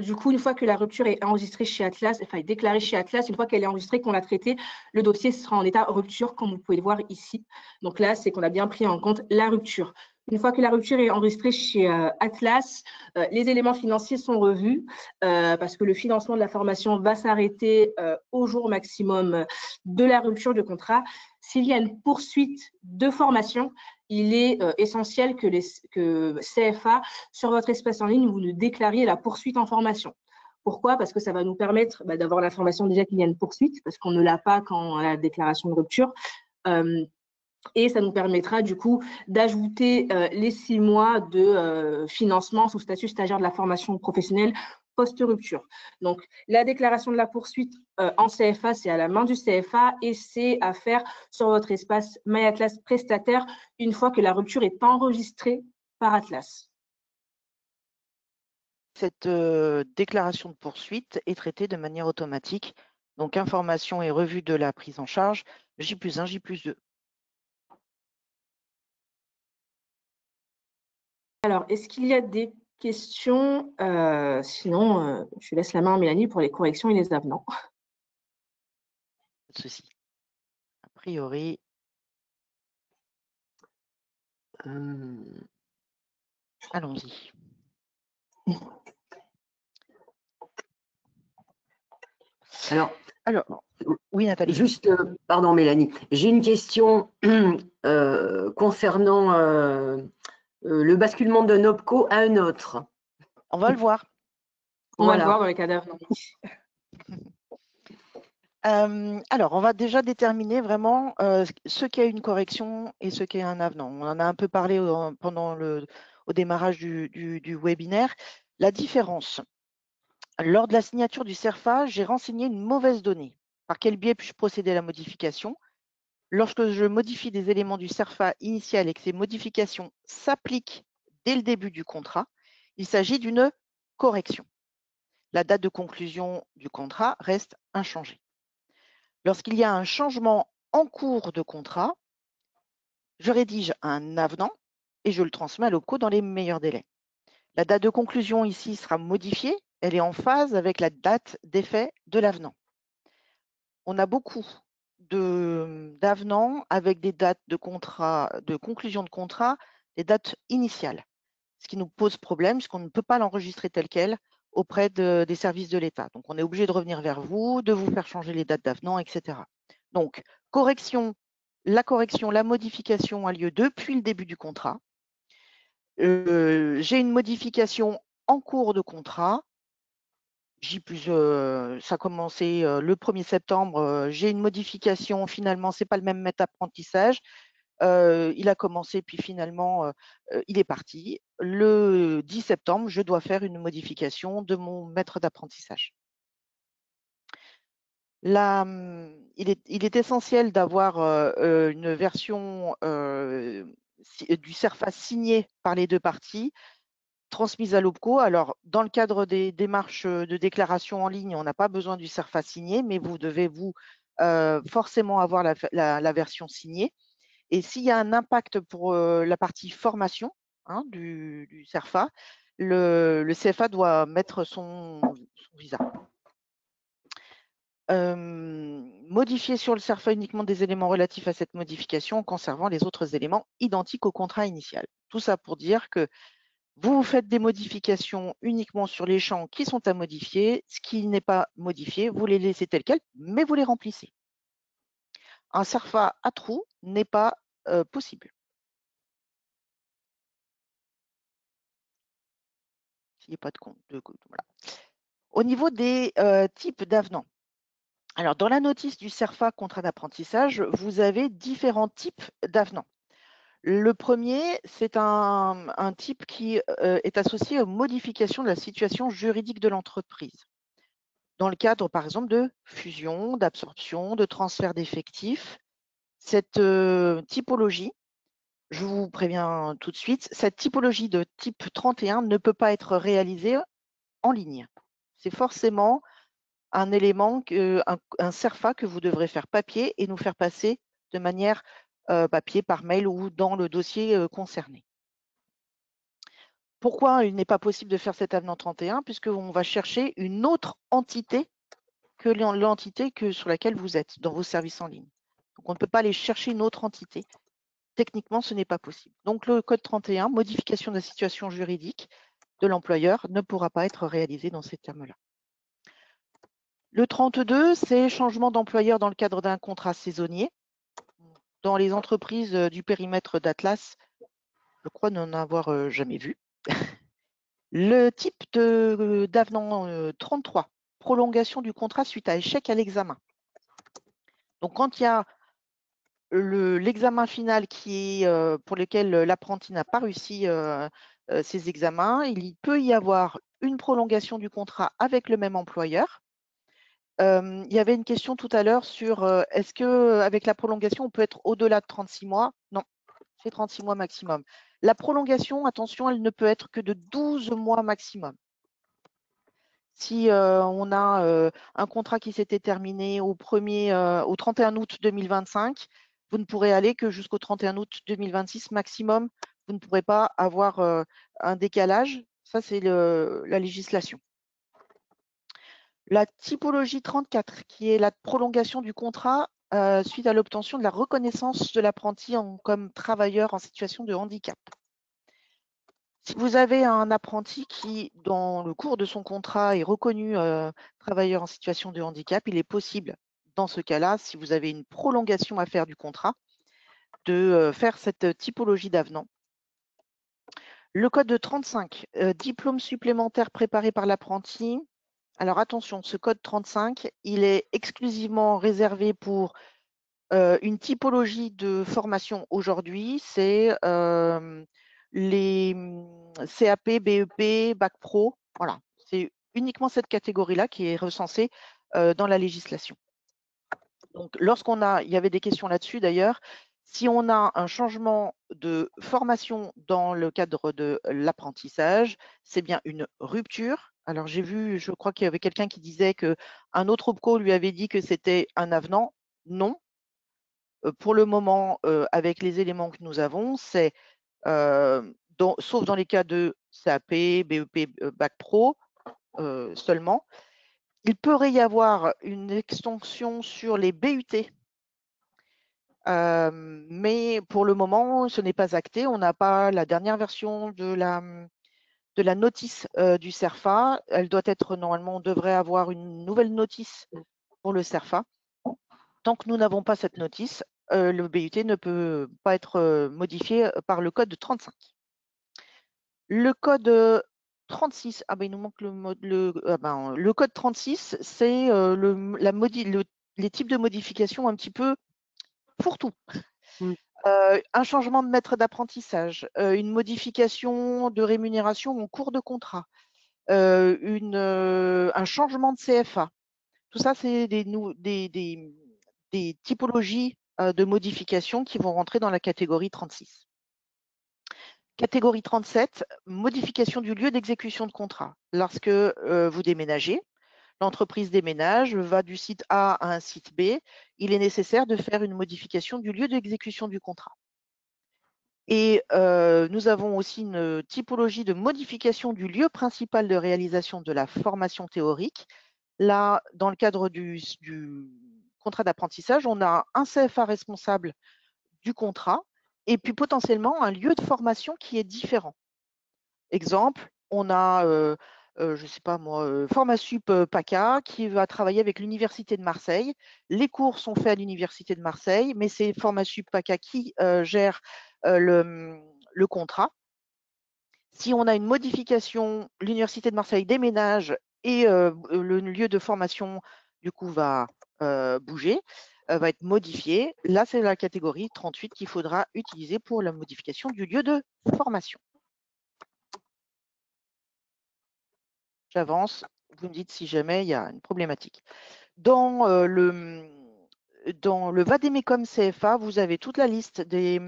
du coup, une fois que la rupture est enregistrée chez Atlas, enfin déclarée chez Atlas, une fois qu'elle est enregistrée, qu'on l'a traitée, le dossier sera en état rupture, comme vous pouvez le voir ici. Donc là, c'est qu'on a bien pris en compte la rupture. Une fois que la rupture est enregistrée chez Atlas, les éléments financiers sont revus parce que le financement de la formation va s'arrêter au jour maximum de la rupture de contrat. S'il y a une poursuite de formation, il est essentiel que CFA, sur votre espace en ligne, vous nous déclariez la poursuite en formation. Pourquoi? Parce que ça va nous permettre d'avoir l'information déjà qu'il y a une poursuite, parce qu'on ne l'a pas quand on a la déclaration de rupture. Et ça nous permettra du coup d'ajouter les 6 mois de financement sous statut stagiaire de la formation professionnelle post-rupture. Donc, la déclaration de la poursuite en CFA, c'est à la main du CFA et c'est à faire sur votre espace MyAtlas prestataire une fois que la rupture est enregistrée par Atlas. Cette déclaration de poursuite est traitée de manière automatique. Donc, information et revue de la prise en charge, J+1, J+2. Alors, est-ce qu'il y a des questions? Sinon, je laisse la main à Mélanie pour les corrections et les avenants. Pas de souci. A priori. Allons-y. Alors, oui, Nathalie. Juste, pardon Mélanie, j'ai une question concernant le basculement d'un OPCO à un autre. On va le voir. On va le voir dans les cadavres. Alors, on va déjà déterminer vraiment ce qui a une correction et ce qui est un avenant. On en a un peu parlé au démarrage du webinaire. La différence, lors de la signature du CERFA, j'ai renseigné une mauvaise donnée. Par quel biais puis-je procéder à la modification? Lorsque je modifie des éléments du CERFA initial et que ces modifications s'appliquent dès le début du contrat, il s'agit d'une correction. La date de conclusion du contrat reste inchangée. Lorsqu'il y a un changement en cours de contrat, je rédige un avenant et je le transmets à l'OPCO dans les meilleurs délais. La date de conclusion ici sera modifiée, elle est en phase avec la date d'effet de l'avenant. On a beaucoup d'avenants avec des dates de conclusion de contrat, des dates initiales, ce qui nous pose problème puisqu'on ne peut pas l'enregistrer tel quel auprès des services de l'État. Donc, on est obligé de revenir vers vous, de vous faire changer les dates d'avenant, etc. Donc, la modification a lieu depuis le début du contrat. J'ai une modification en cours de contrat. Ça a commencé le 1er septembre. J'ai une modification, finalement, ce n'est pas le même maître d'apprentissage. Il a commencé, puis finalement, il est parti. Le 10 septembre, je dois faire une modification de mon maître d'apprentissage. Il est essentiel d'avoir une version du CERFA signée par les deux parties, transmise à l'OPCO. Alors, dans le cadre des démarches de déclaration en ligne, on n'a pas besoin du CERFA signé, mais vous devez forcément avoir la version signée. Et s'il y a un impact pour la partie formation du CERFA, le CFA doit mettre son visa. Modifier sur le CERFA uniquement des éléments relatifs à cette modification en conservant les autres éléments identiques au contrat initial. Tout ça pour dire que vous faites des modifications uniquement sur les champs qui sont à modifier. Ce qui n'est pas modifié, vous les laissez tels quels, mais vous les remplissez. Un CERFA à trous n'est pas possible. S'il n'y a pas de compte. Voilà. Au niveau des types d'avenants. Alors, dans la notice du CERFA contrat d'apprentissage, vous avez différents types d'avenants. Le premier, c'est un type qui est associé aux modifications de la situation juridique de l'entreprise. Dans le cadre, par exemple, de fusion, d'absorption, de transfert d'effectifs, cette typologie, je vous préviens tout de suite, cette typologie de type 31 ne peut pas être réalisée en ligne. C'est forcément un élément, un CERFA que vous devrez faire papier et nous faire passer de manière papier par mail ou dans le dossier concerné. Pourquoi il n'est pas possible de faire cet avenant 31? Puisqu'on va chercher une autre entité que l'entité sur laquelle vous êtes dans vos services en ligne. Donc, on ne peut pas aller chercher une autre entité. Techniquement, ce n'est pas possible. Donc, le code 31, modification de la situation juridique de l'employeur, ne pourra pas être réalisé dans ces termes-là. Le 32, c'est changement d'employeur dans le cadre d'un contrat saisonnier. Dans les entreprises du périmètre d'Atlas, je crois n'en avoir jamais vu. Le type d'avenant 33, prolongation du contrat suite à échec à l'examen. Donc, quand il y a l'examen final pour lequel l'apprenti n'a pas réussi ses examens, il peut y avoir une prolongation du contrat avec le même employeur. Il y avait une question tout à l'heure sur est-ce qu'avec la prolongation, on peut être au-delà de 36 mois? Non, c'est 36 mois maximum. La prolongation, attention, elle ne peut être que de 12 mois maximum. Si on a un contrat qui s'était terminé au 31 août 2025, vous ne pourrez aller que jusqu'au 31 août 2026 maximum. Vous ne pourrez pas avoir un décalage. Ça, c'est la législation. La typologie 34, qui est la prolongation du contrat suite à l'obtention de la reconnaissance de l'apprenti comme travailleur en situation de handicap. Si vous avez un apprenti qui, dans le cours de son contrat, est reconnu travailleur en situation de handicap, il est possible, dans ce cas-là, si vous avez une prolongation à faire du contrat, de faire cette typologie d'avenant. Le code de 35, diplôme supplémentaire préparé par l'apprenti. Alors attention, ce code 35, il est exclusivement réservé pour une typologie de formation aujourd'hui, c'est les CAP, BEP, Bac Pro. Voilà, c'est uniquement cette catégorie-là qui est recensée dans la législation. Donc, il y avait des questions là-dessus d'ailleurs, si on a un changement de formation dans le cadre de l'apprentissage, c'est bien une rupture. Alors, j'ai vu, je crois qu'il y avait quelqu'un qui disait qu'un autre OPCO lui avait dit que c'était un avenant. Non. Pour le moment, avec les éléments que nous avons, c'est, sauf dans les cas de CAP, BEP, Bac Pro seulement, il pourrait y avoir une extension sur les BUT, mais pour le moment, ce n'est pas acté. On n'a pas la dernière version de la notice du CERFA. Elle doit être, normalement, on devrait avoir une nouvelle notice pour le CERFA. Tant que nous n'avons pas cette notice, le BUT ne peut pas être modifié par le code 35. Le code 36, il nous manque le code 36, c'est les types de modifications un petit peu fourre-tout. Un changement de maître d'apprentissage, une modification de rémunération en cours de contrat, un changement de CFA. Tout ça, c'est des typologies de modifications qui vont rentrer dans la catégorie 36. Catégorie 37, modification du lieu d'exécution de contrat. Lorsque vous déménagez, l'entreprise déménage, va du site A à un site B, il est nécessaire de faire une modification du lieu d'exécution du contrat. Et nous avons aussi une typologie de modification du lieu principal de réalisation de la formation théorique. Là, dans le cadre du contrat d'apprentissage, on a un CFA responsable du contrat et puis potentiellement un lieu de formation qui est différent. Exemple, on a, je ne sais pas moi, Formasup PACA qui va travailler avec l'Université de Marseille. Les cours sont faits à l'Université de Marseille, mais c'est Formasup PACA qui gère le contrat. Si on a une modification, l'Université de Marseille déménage et le lieu de formation, du coup, va bouger, va être modifié. Là, c'est la catégorie 38 qu'il faudra utiliser pour la modification du lieu de formation. J'avance, vous me dites si jamais il y a une problématique. Dans le Vademecum CFA, vous avez toute la liste des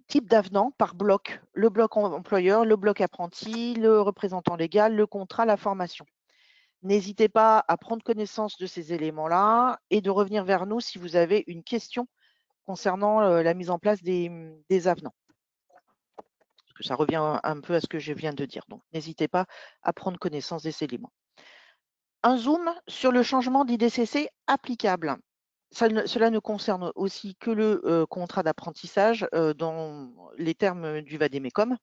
types d'avenants par bloc. Le bloc employeur, le bloc apprenti, le représentant légal, le contrat, la formation. N'hésitez pas à prendre connaissance de ces éléments-là et de revenir vers nous si vous avez une question concernant la mise en place des avenants. Ça revient un peu à ce que je viens de dire. Donc, n'hésitez pas à prendre connaissance de ces éléments. Un zoom sur le changement d'IDCC applicable. Cela ne concerne aussi que le contrat d'apprentissage dans les termes du Vademecum.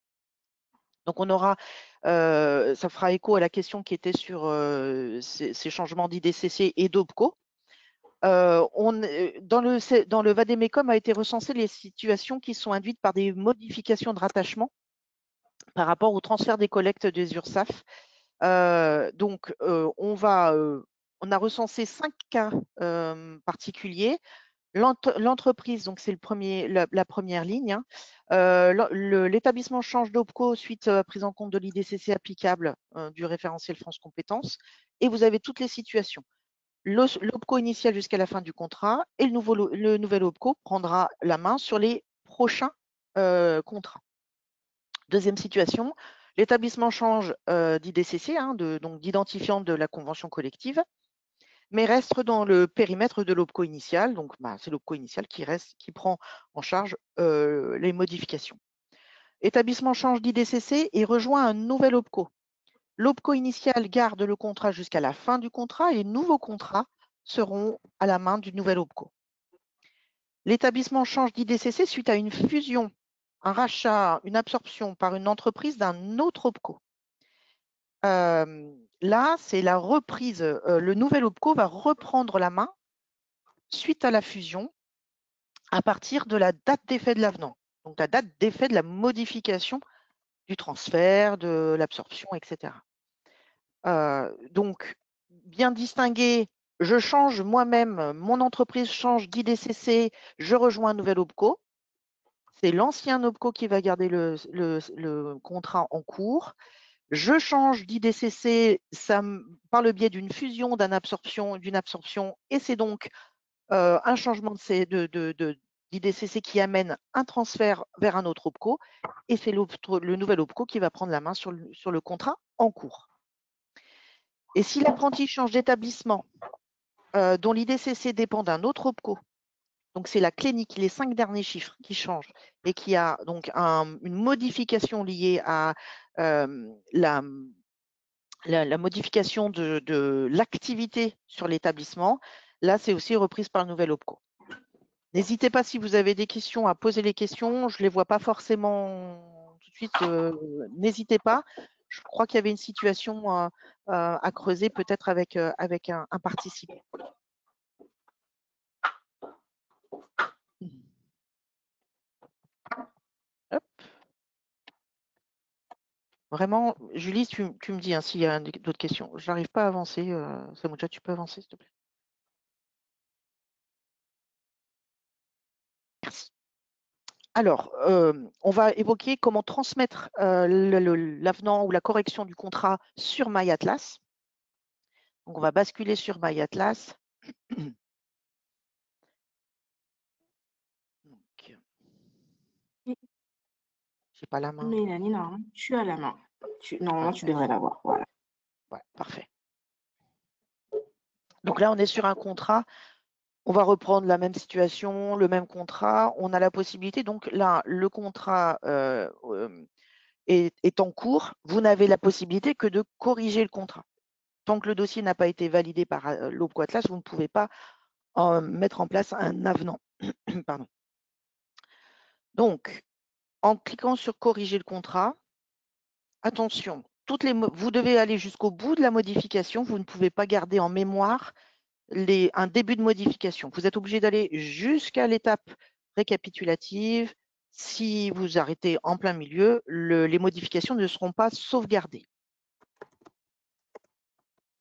Donc, on aura, ça fera écho à la question qui était sur ces changements d'IDCC et d'OPCO. Dans le Vademecum a été recensé les situations qui sont induites par des modifications de rattachement par rapport au transfert des collectes des URSSAF. Donc, on a recensé 5 cas particuliers. L'entreprise, donc c'est la première ligne. Hein. L'établissement change d'OPCO suite à prise en compte de l'IDCC applicable du référentiel France Compétences. Et vous avez toutes les situations. L'OPCO initial jusqu'à la fin du contrat et le nouvel OPCO prendra la main sur les prochains contrats. Deuxième situation, l'établissement change d'IDCC, hein, donc d'identifiant de la convention collective, mais reste dans le périmètre de l'OPCO initial. Donc, c'est l'OPCO initial qui prend en charge les modifications. Établissement change d'IDCC et rejoint un nouvel OPCO. L'OPCO initial garde le contrat jusqu'à la fin du contrat et les nouveaux contrats seront à la main du nouvel OPCO. L'établissement change d'IDCC suite à une fusion, un rachat, une absorption par une entreprise d'un autre OPCO. Là, c'est la reprise. Le nouvel OPCO va reprendre la main suite à la fusion à partir de la date d'effet de l'avenant. Donc, la date d'effet de la modification du transfert, de l'absorption, etc. Donc, bien distinguer, je change moi-même, mon entreprise change d'IDCC, je rejoins un nouvel OPCO. C'est l'ancien OPCO qui va garder le contrat en cours. Je change d'IDCC par le biais d'une fusion, d'une absorption, et c'est donc un changement d'IDCC qui amène un transfert vers un autre OPCO, et c'est le nouvel OPCO qui va prendre la main sur le contrat en cours. Et si l'apprenti change d'établissement dont l'IDCC dépend d'un autre OPCO, donc c'est la clinique, les 5 derniers chiffres qui changent et qui a donc une modification liée à la modification de l'activité sur l'établissement, là c'est aussi reprise par le nouvel OPCO. N'hésitez pas si vous avez des questions à poser les questions, je ne les vois pas forcément tout de suite, n'hésitez pas. Je crois qu'il y avait une situation à creuser peut-être avec un participant. Hop. Vraiment, Julie, tu me dis hein, s'il y a d'autres questions. Je n'arrive pas à avancer. Samouja, tu peux avancer, s'il te plaît. Merci. Alors, on va évoquer comment transmettre l'avenant ou la correction du contrat sur MyAtlas. Donc, on va basculer sur MyAtlas. Je n'ai pas la main. Mélanie, normalement, tu as la main. Normalement, tu devrais l'avoir. Voilà. Ouais, parfait. Donc là, on est sur un contrat On va reprendre la même situation, le même contrat. On a la possibilité, donc là, le contrat est en cours. Vous n'avez la possibilité que de corriger le contrat. Tant que le dossier n'a pas été validé par l'OPCO-Atlas, vous ne pouvez pas mettre en place un avenant. Pardon. Donc, en cliquant sur corriger le contrat, attention, vous devez aller jusqu'au bout de la modification. Vous ne pouvez pas garder en mémoire un début de modification. Vous êtes obligé d'aller jusqu'à l'étape récapitulative. Si vous arrêtez en plein milieu, les modifications ne seront pas sauvegardées.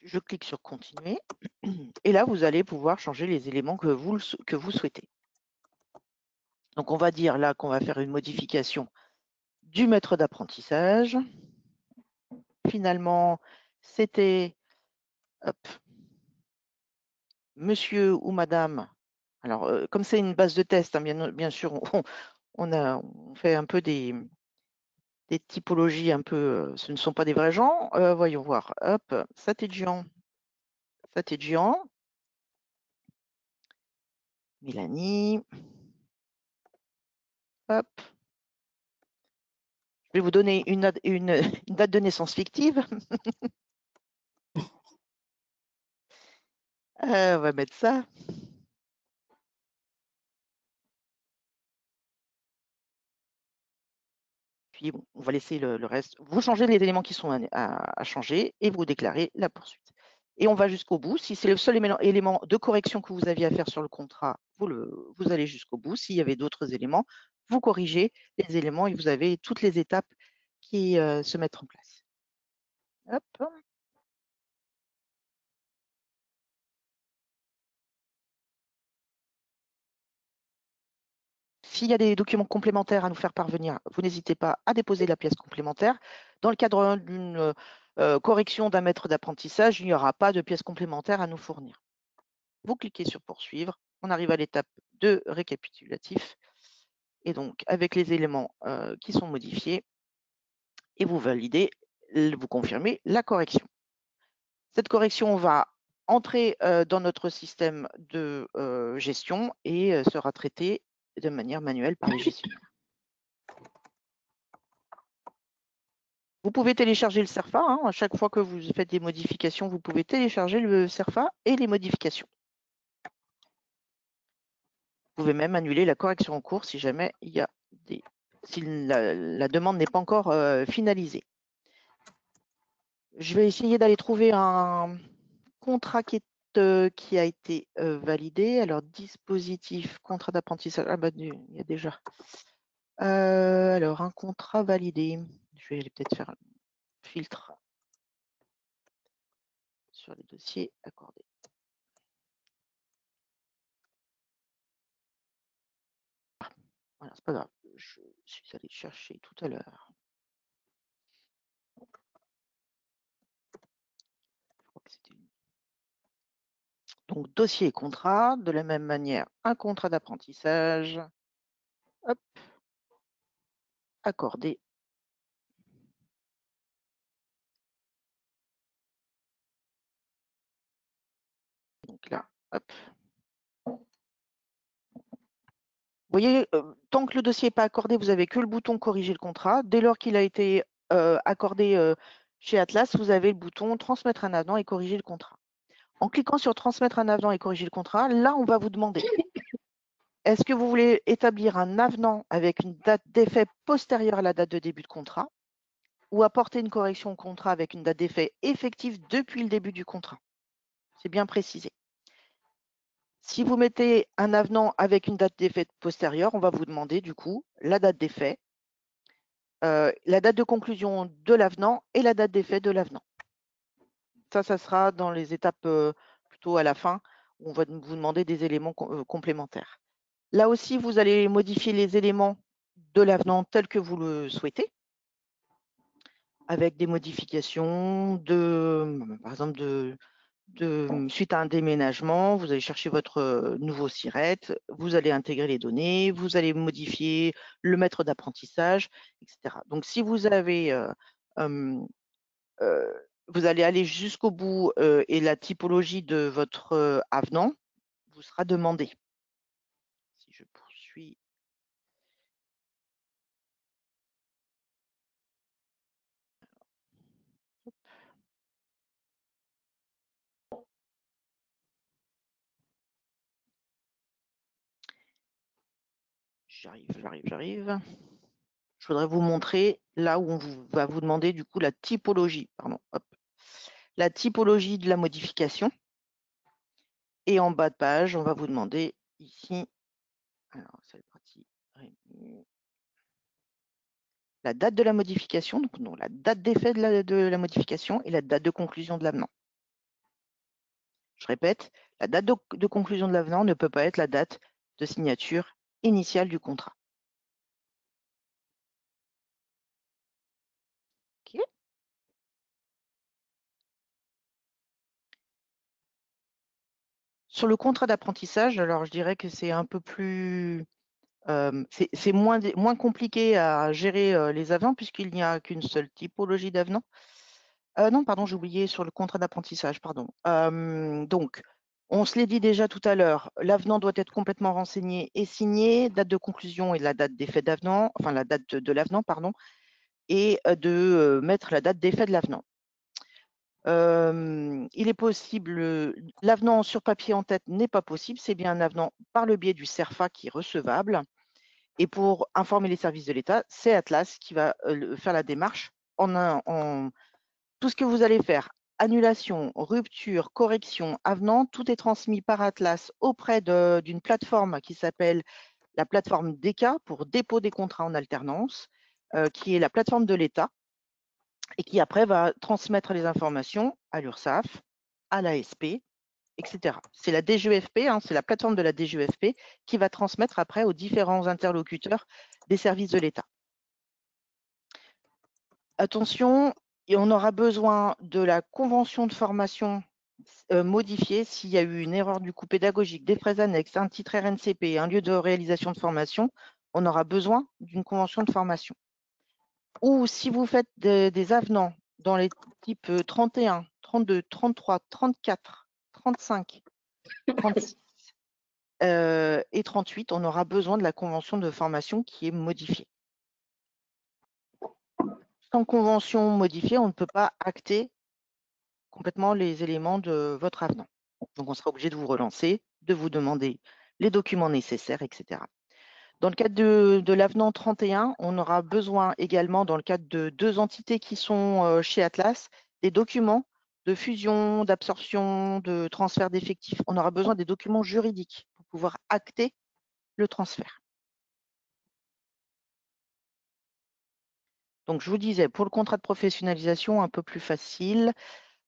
Je clique sur continuer et là, vous allez pouvoir changer les éléments que vous souhaitez. Donc, on va dire là qu'on va faire une modification du maître d'apprentissage. Finalement, c'était monsieur ou madame. Alors, comme c'est une base de test, hein, bien sûr, on fait un peu des typologies un peu, ce ne sont pas des vrais gens. Voyons voir. Hop, Satégian. Mélanie. Hop. Je vais vous donner une date de naissance fictive. On va mettre ça. Puis bon, on va laisser le reste. Vous changez les éléments qui sont à changer et vous déclarez la poursuite. Et on va jusqu'au bout. Si c'est le seul élément de correction que vous aviez à faire sur le contrat, vous allez jusqu'au bout. S'il y avait d'autres éléments, vous corrigez les éléments et vous avez toutes les étapes qui se mettent en place. Hop. S'il y a des documents complémentaires à nous faire parvenir, vous n'hésitez pas à déposer la pièce complémentaire. Dans le cadre d'une correction d'un maître d'apprentissage, il n'y aura pas de pièce complémentaire à nous fournir. Vous cliquez sur poursuivre. On arrive à l'étape de récapitulatif. Et donc, avec les éléments qui sont modifiés, et vous validez, vous confirmez la correction. Cette correction va entrer dans notre système de gestion et sera traitée de manière manuelle par les gestionnaires. Vous pouvez télécharger le CERFA. Hein. À chaque fois que vous faites des modifications, vous pouvez télécharger le CERFA et les modifications. Vous pouvez même annuler la correction en cours si jamais si la demande n'est pas encore finalisée. Je vais essayer d'aller trouver un contrat qui a été validé. Alors, dispositif, contrat d'apprentissage. Ah, bah, il y a déjà. Alors, un contrat validé. Je vais peut-être faire un filtre sur les dossiers accordés. Voilà, c'est pas grave. Je suis allé chercher tout à l'heure. Donc, dossier et contrat, de la même manière, un contrat d'apprentissage. Hop. Accordé. Donc là, hop. Vous voyez, tant que le dossier n'est pas accordé, vous n'avez que le bouton corriger le contrat. Dès lors qu'il a été accordé chez Atlas, vous avez le bouton transmettre un avenant et corriger le contrat. En cliquant sur transmettre un avenant et corriger le contrat, là, on va vous demander est-ce que vous voulez établir un avenant avec une date d'effet postérieure à la date de début de contrat ou apporter une correction au contrat avec une date d'effet effective depuis le début du contrat? C'est bien précisé. Si vous mettez un avenant avec une date d'effet postérieure, on va vous demander du coup la date d'effet, la date de conclusion de l'avenant et la date d'effet de l'avenant. Ça sera dans les étapes plutôt à la fin où on va vous demander des éléments complémentaires. Là aussi, vous allez modifier les éléments de l'avenant tels que vous le souhaitez, avec des modifications par exemple, suite à un déménagement, vous allez chercher votre nouveau SIRET, vous allez intégrer les données, vous allez modifier le maître d'apprentissage, etc. Donc, si vous avez, vous allez aller jusqu'au bout et la typologie de votre avenant, vous sera demandé. Si je poursuis. J'arrive. Je voudrais vous montrer là où on va vous demander du coup la typologie, la typologie de la modification. Et en bas de page, on va vous demander ici, alors c'est parti, la date de la modification, donc la date d'effet de la modification et la date de conclusion de l'avenant. Je répète, la date de conclusion de l'avenant ne peut pas être la date de signature initiale du contrat. Okay. Sur le contrat d'apprentissage, alors je dirais que c'est un peu plus, c'est moins compliqué à gérer les avenants puisqu'il n'y a qu'une seule typologie d'avenant. Non, pardon, j'ai oublié sur le contrat d'apprentissage, pardon. Donc, on se l'est dit déjà tout à l'heure, l'avenant doit être complètement renseigné et signé, date de conclusion et la date d'effet d'avenant, enfin la date de l'avenant, pardon, et de mettre la date d'effet de l'avenant. Il est possible, l'avenant sur papier en tête n'est pas possible, c'est bien un avenant par le biais du CERFA qui est recevable. Et pour informer les services de l'État, c'est Atlas qui va faire la démarche en tout ce que vous allez faire. Annulation, rupture, correction, avenant, tout est transmis par Atlas auprès d'une plateforme qui s'appelle la plateforme DECA pour dépôt des contrats en alternance, qui est la plateforme de l'État et qui après va transmettre les informations à l'URSSAF, à l'ASP, etc. C'est la DGEFP, c'est la plateforme de la DGEFP qui va transmettre après aux différents interlocuteurs des services de l'État. Attention, et on aura besoin de la convention de formation modifiée s'il y a eu une erreur du coût pédagogique, des frais annexes, un titre RNCP, un lieu de réalisation de formation, on aura besoin d'une convention de formation. Ou si vous faites des avenants dans les types 31, 32, 33, 34, 35, 36 et 38, on aura besoin de la convention de formation qui est modifiée. Sans convention modifiée, on ne peut pas acter complètement les éléments de votre avenant. Donc, on sera obligé de vous relancer, de vous demander les documents nécessaires, etc. Dans le cadre de l'avenant 31, on aura besoin également, dans le cadre de 2 entités qui sont chez Atlas, des documents de fusion, d'absorption, de transfert d'effectifs. On aura besoin des documents juridiques pour pouvoir acter le transfert. Donc, je vous disais, pour le contrat de professionnalisation, un peu plus facile.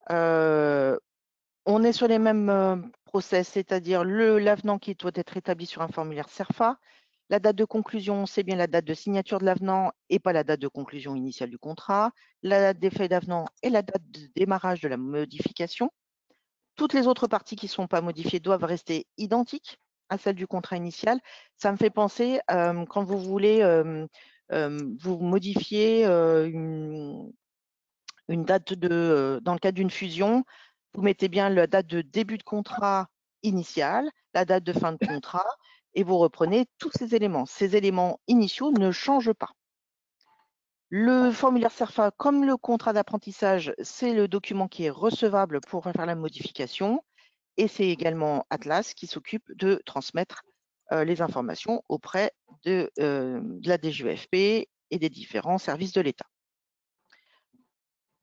On est sur les mêmes process, c'est-à-dire l'avenant qui doit être établi sur un formulaire CERFA. La date de conclusion, c'est bien la date de signature de l'avenant et pas la date de conclusion initiale du contrat. La date d'effet d'avenant et la date de démarrage de la modification. Toutes les autres parties qui ne sont pas modifiées doivent rester identiques à celles du contrat initial. Ça me fait penser quand vous voulez vous modifier une date dans le cadre d'une fusion, vous mettez bien la date de début de contrat initial, la date de fin de contrat, et vous reprenez tous ces éléments. Ces éléments initiaux ne changent pas. Le formulaire CERFA, comme le contrat d'apprentissage, c'est le document qui est recevable pour faire la modification, et c'est également Atlas qui s'occupe de transmettre les informations auprès de la DGEFP et des différents services de l'État.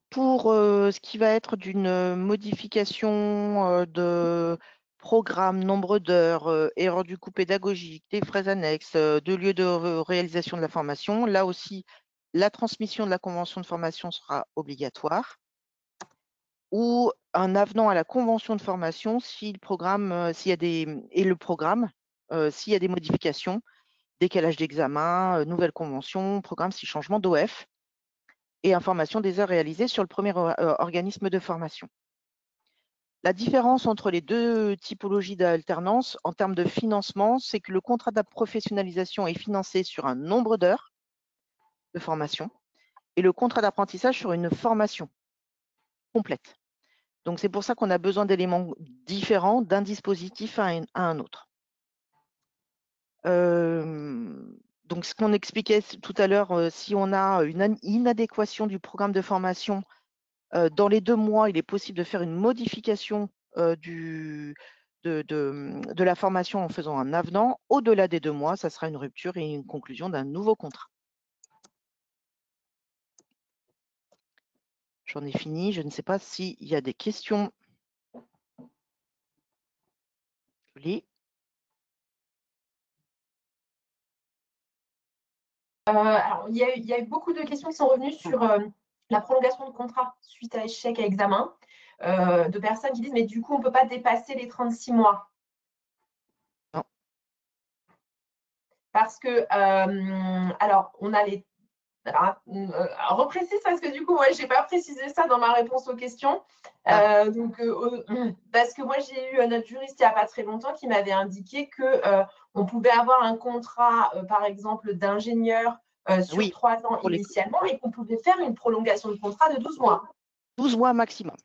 Pour ce qui va être d'une modification de programme, nombre d'heures, erreur du coût pédagogique, des frais annexes, de lieu de réalisation de la formation, là aussi, la transmission de la convention de formation sera obligatoire. Ou un avenant à la convention de formation si le programme, s'il y a des modifications, décalage d'examen, nouvelle convention, programme si changement d'OF. Et information des heures réalisées sur le premier organisme de formation. La différence entre les 2 typologies d'alternance en termes de financement, c'est que le contrat de professionnalisation est financé sur un nombre d'heures de formation et le contrat d'apprentissage sur une formation complète. Donc, c'est pour ça qu'on a besoin d'éléments différents d'un dispositif à un autre. Donc, ce qu'on expliquait tout à l'heure, si on a une inadéquation du programme de formation, dans les 2 mois, il est possible de faire une modification de la formation en faisant un avenant. Au-delà des 2 mois, ça sera une rupture et une conclusion d'un nouveau contrat. J'en ai fini. Je ne sais pas s'il y a des questions. Je lis. Alors, il y a eu beaucoup de questions qui sont revenues sur la prolongation de contrat suite à échec à examen, de personnes qui disent mais du coup on ne peut pas dépasser les 36 mois. Non. Parce que, alors on a les... reprécise parce que du coup, moi, je n'ai pas précisé ça dans ma réponse aux questions. Parce que moi, j'ai eu notre juriste il n'y a pas très longtemps qui m'avait indiqué qu'on pouvait avoir un contrat, par exemple, d'ingénieur sur 3 ans initialement, mais qu'on pouvait faire une prolongation de contrat de 12 mois. 12 mois maximum.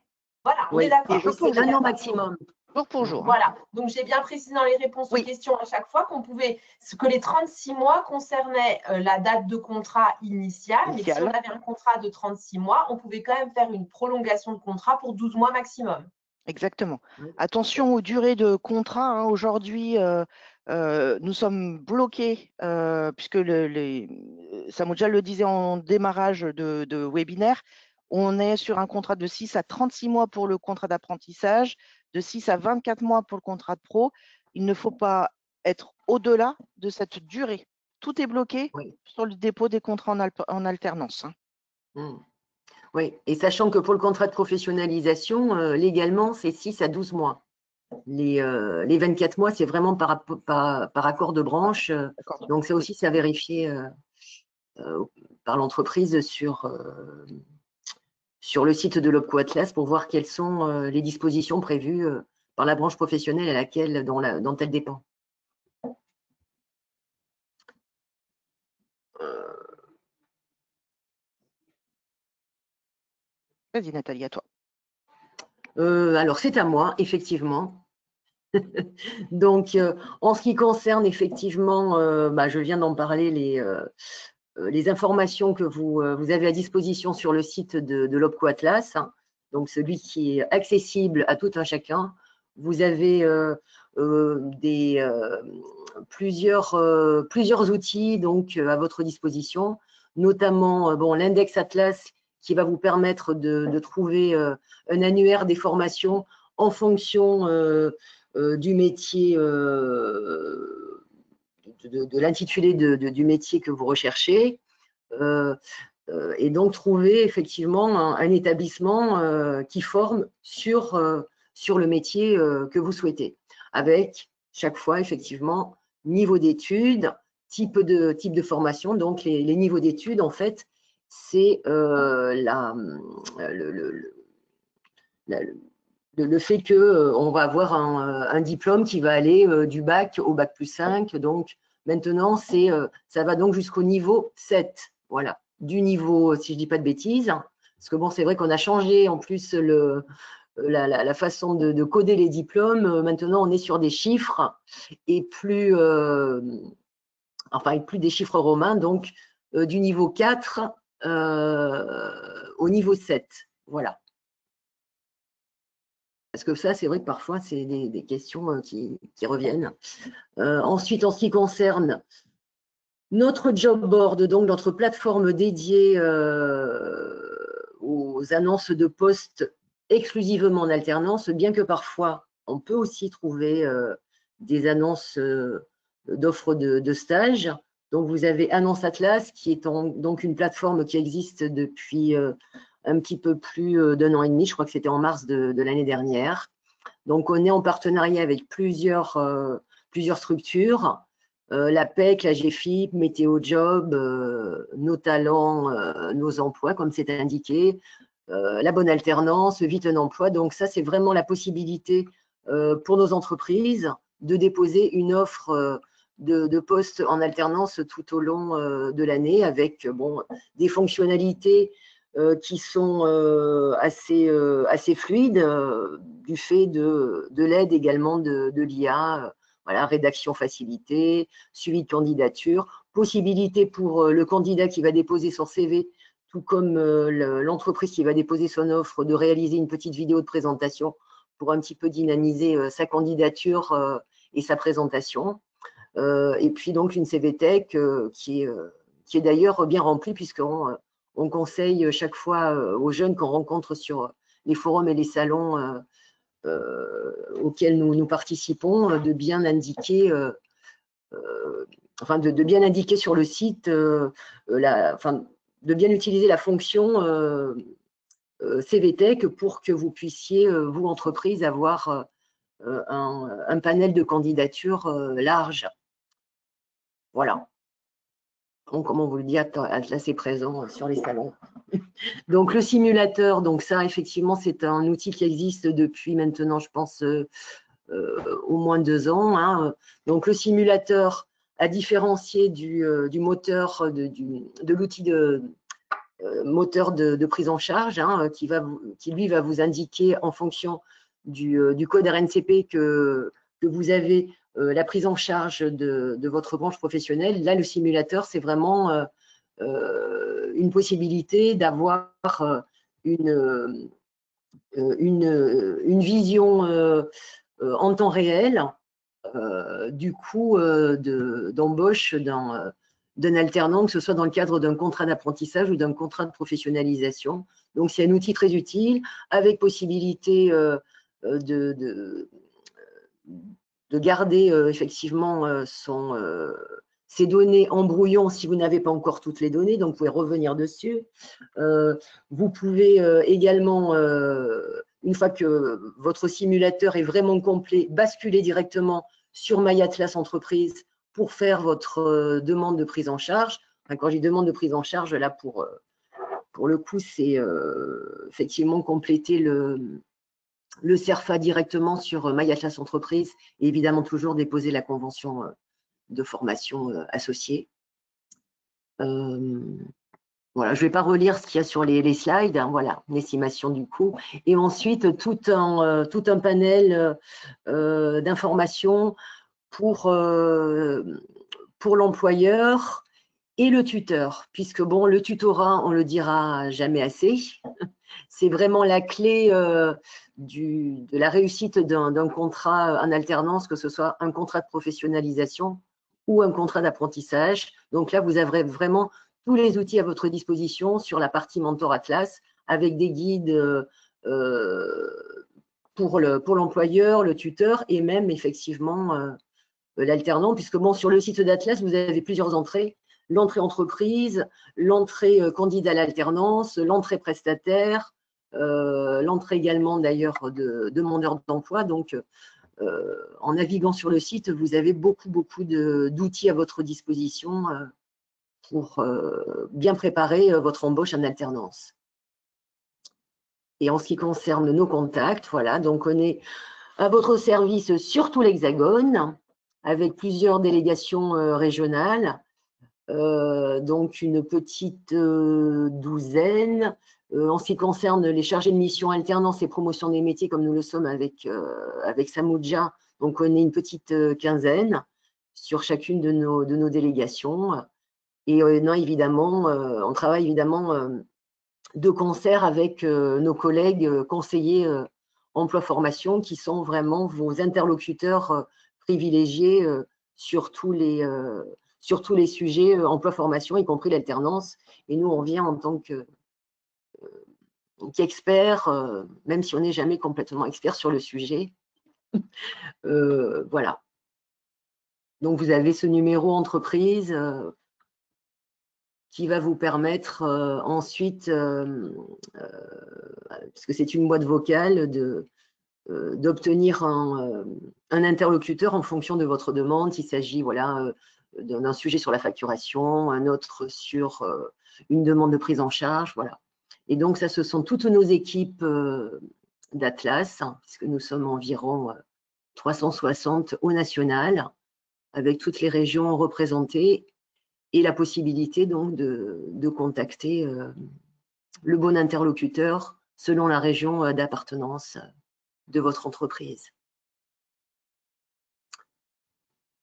Voilà, on est d'accord. C'est un an maximum. Jour pour jour. Voilà, donc j'ai bien précisé dans les réponses aux questions à chaque fois que les 36 mois concernaient la date de contrat initial, mais si on avait un contrat de 36 mois, on pouvait quand même faire une prolongation de contrat pour 12 mois maximum. Exactement. Attention aux durées de contrat. Hein. Aujourd'hui, nous sommes bloqués, puisque Samoudja le disait en démarrage de webinaire, on est sur un contrat de 6 à 36 mois pour le contrat d'apprentissage, de 6 à 24 mois pour le contrat de pro. Il ne faut pas être au-delà de cette durée. Tout est bloqué sur le dépôt des contrats en alternance. Hein. Oui, et sachant que pour le contrat de professionnalisation, légalement, c'est 6 à 12 mois. Les 24 mois, c'est vraiment par accord de branche. Donc, ça aussi, c'est à vérifier par l'entreprise sur le site de l'OPCO Atlas pour voir quelles sont les dispositions prévues par la branche professionnelle dont elle dépend. Vas-y Nathalie, à toi. Alors, c'est à moi, effectivement. Donc, en ce qui concerne effectivement, je viens d'en parler, les informations que vous avez à disposition sur le site de l'OPCO Atlas, hein, donc celui qui est accessible à tout un chacun. Vous avez plusieurs outils donc, à votre disposition, notamment l'index Atlas qui va vous permettre de trouver un annuaire des formations en fonction du métier, de l'intitulé du métier que vous recherchez, et donc trouver effectivement un établissement qui forme sur le métier que vous souhaitez, avec chaque fois effectivement niveau d'études, type de formation. Donc les niveaux d'études, en fait, c'est le fait qu'on va avoir un diplôme qui va aller du bac au bac plus 5. Donc, maintenant, ça va donc jusqu'au niveau 7. Voilà, du niveau, si je ne dis pas de bêtises. Parce que bon, c'est vrai qu'on a changé en plus la façon de coder les diplômes. Maintenant, on est sur des chiffres et plus des chiffres romains. Donc, du niveau 4 au niveau 7. Voilà. Parce que ça, c'est vrai que parfois, c'est des questions qui reviennent. Ensuite, en ce qui concerne notre job board, donc notre plateforme dédiée aux annonces de postes exclusivement en alternance, bien que parfois, on peut aussi trouver des annonces d'offres de stage. Donc, vous avez Annonce Atlas, qui est donc une plateforme qui existe depuis un petit peu plus d'1 an et demi, je crois que c'était en mars de l'année dernière. Donc, on est en partenariat avec plusieurs structures, la PEC, la GFIP, Météo Job, Nos Talents, Nos Emplois, comme c'est indiqué, la Bonne Alternance, Vite un Emploi. Donc, ça, c'est vraiment la possibilité pour nos entreprises de déposer une offre de poste en alternance tout au long de l'année avec des fonctionnalités qui sont assez fluides du fait de l'aide également de l'IA, voilà, rédaction facilitée, suivi de candidature, possibilité pour le candidat qui va déposer son CV, tout comme l'entreprise qui va déposer son offre, de réaliser une petite vidéo de présentation pour un petit peu dynamiser sa candidature et sa présentation. Et puis donc une CVTech qui est d'ailleurs bien remplie, puisqu'on conseille chaque fois aux jeunes qu'on rencontre sur les forums et les salons auxquels nous participons de bien indiquer, de bien indiquer sur le site, de bien utiliser la fonction CVTech pour que vous puissiez, vous, entreprise, avoir un panel de candidatures large. Voilà. Donc, comme on vous le dit, Atlas est présent sur les salons. Donc, le simulateur, donc ça, effectivement, c'est un outil qui existe depuis maintenant, je pense, au moins 2 ans. Hein. Donc, le simulateur, à différencier du moteur, de l'outil de moteur de prise en charge, hein, qui lui va vous indiquer en fonction du code RNCP que vous avez la prise en charge de votre branche professionnelle. Là, le simulateur, c'est vraiment une possibilité d'avoir une vision en temps réel du coût d'embauche d'un alternant, que ce soit dans le cadre d'un contrat d'apprentissage ou d'un contrat de professionnalisation. Donc, c'est un outil très utile, avec possibilité de garder effectivement ces données en brouillon si vous n'avez pas encore toutes les données, donc vous pouvez revenir dessus. Vous pouvez également, une fois que votre simulateur est vraiment complet, basculer directement sur MyAtlas Entreprise pour faire votre demande de prise en charge. Enfin, quand j'ai demande de prise en charge, là, pour le coup, c'est effectivement compléter le CERFA directement sur MyAtlas Entreprise et évidemment toujours déposer la convention de formation associée. Voilà, je ne vais pas relire ce qu'il y a sur les slides, hein, voilà, une estimation du coût. Et ensuite, tout un panel d'informations pour l'employeur et le tuteur, puisque bon, le tutorat, on ne le dira jamais assez. C'est vraiment la clé de la réussite d'un contrat en alternance, que ce soit un contrat de professionnalisation ou un contrat d'apprentissage. Donc là, vous avez vraiment tous les outils à votre disposition sur la partie Mentor Atlas, avec des guides pour l'employeur, le tuteur et même effectivement l'alternant, puisque bon, sur le site d'Atlas, vous avez plusieurs entrées. L'entrée entreprise, l'entrée candidat à l'alternance, l'entrée prestataire, l'entrée également d'ailleurs de demandeurs d'emploi. Donc, en naviguant sur le site, vous avez beaucoup d'outils à votre disposition pour bien préparer votre embauche en alternance. Et en ce qui concerne nos contacts, voilà, donc on est à votre service sur tout l'Hexagone, avec plusieurs délégations régionales. Donc une petite douzaine. En ce qui concerne les chargés de mission alternance et promotion des métiers, comme nous le sommes avec Samouja, donc on est une petite quinzaine sur chacune de nos délégations. Et non, évidemment, on travaille évidemment de concert avec nos collègues conseillers emploi-formation, qui sont vraiment vos interlocuteurs privilégiés sur tous les sujets emploi-formation, y compris l'alternance. Et nous, on vient en tant qu'experts, même si on n'est jamais complètement expert sur le sujet. Voilà. Donc, vous avez ce numéro entreprise qui va vous permettre ensuite, puisque c'est une boîte vocale, d'obtenir un interlocuteur en fonction de votre demande, s'il s'agit voilà, d'un sujet sur la facturation, un autre sur une demande de prise en charge, voilà. Et donc ça, ce sont toutes nos équipes d'Atlas, hein, puisque nous sommes environ 360 au national, avec toutes les régions représentées, et la possibilité donc de contacter le bon interlocuteur selon la région d'appartenance de votre entreprise.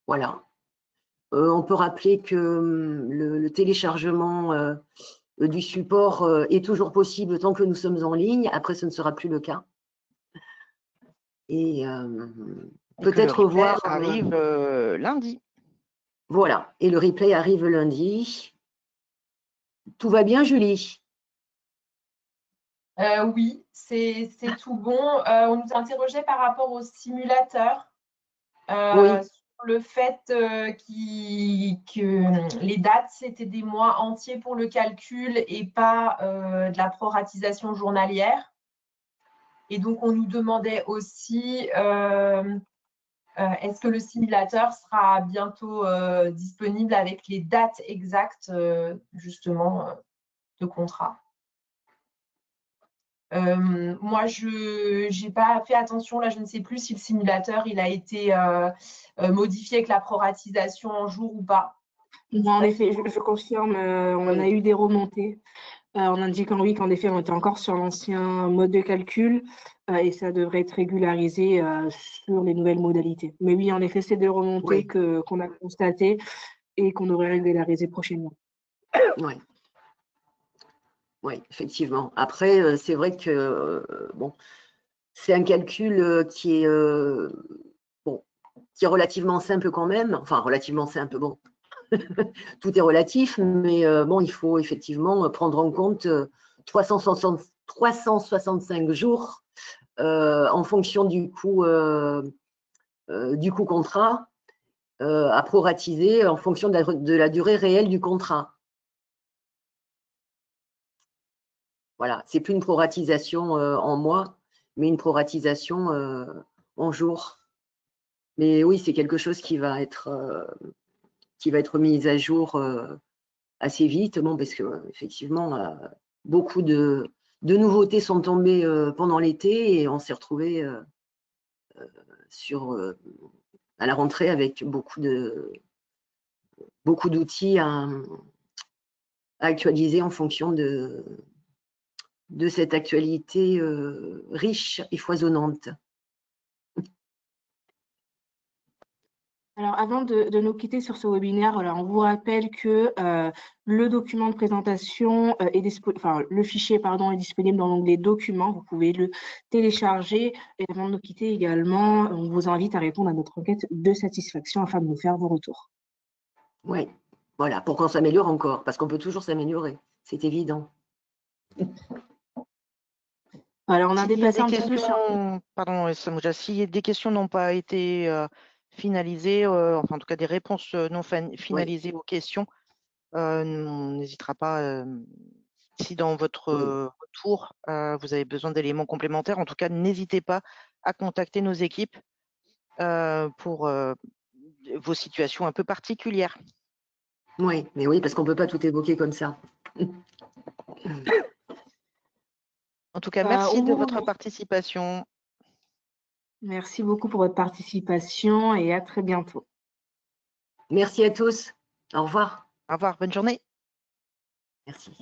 Voilà. On peut rappeler que le téléchargement du support est toujours possible tant que nous sommes en ligne. Après, ce ne sera plus le cas. Et peut-être voir. Arrive lundi. Voilà. Et le replay arrive lundi. Tout va bien, Julie? Oui, c'est tout bon. On nous interrogeait par rapport au simulateur. Oui. Sur le fait que les dates, c'était des mois entiers pour le calcul et pas de la proratisation journalière. Et donc, on nous demandait aussi, est-ce que le simulateur sera bientôt disponible avec les dates exactes, justement, de contrat. Moi, je n'ai pas fait attention, là, je ne sais plus si le simulateur il a été modifié avec la proratisation en jour ou pas. Non, en effet, je confirme, on a eu des remontées en indiquant oui qu'en effet on était encore sur l'ancien mode de calcul et ça devrait être régularisé sur les nouvelles modalités. Mais oui, en effet, c'est des remontées qu'on a constatées et qu'on devrait régulariser prochainement. Oui. Oui, effectivement. Après, c'est vrai que bon, c'est un calcul qui est relativement simple quand même. Enfin, relativement simple. Bon, tout est relatif, mais bon, il faut effectivement prendre en compte 365 jours en fonction du coût contrat à proratiser en fonction de la durée réelle du contrat. Voilà, c'est plus une proratisation en mois, mais une proratisation en jours. Mais oui, c'est quelque chose qui va être mis à jour assez vite, bon, parce que effectivement, beaucoup de nouveautés sont tombées pendant l'été et on s'est retrouvé à la rentrée avec beaucoup d'outils à actualiser en fonction de cette actualité riche et foisonnante. Alors, avant de nous quitter sur ce webinaire, on vous rappelle que le document de présentation le fichier est disponible dans l'onglet documents. Vous pouvez le télécharger. Et avant de nous quitter également, on vous invite à répondre à notre enquête de satisfaction afin de nous faire vos retours. Oui, voilà, pour qu'on s'améliore encore, parce qu'on peut toujours s'améliorer, c'est évident. Alors, on a dépassé un petit peu sur... Pardon, Samouja, si des questions n'ont pas été finalisées, enfin en tout cas des réponses non finalisées aux questions, on n'hésitera pas, si dans votre retour, vous avez besoin d'éléments complémentaires, en tout cas, n'hésitez pas à contacter nos équipes pour vos situations un peu particulières. Oui, mais oui, parce qu'on ne peut pas tout évoquer comme ça. En tout cas, merci de votre participation. Merci beaucoup pour votre participation et à très bientôt. Merci à tous. Au revoir. Au revoir, bonne journée. Merci.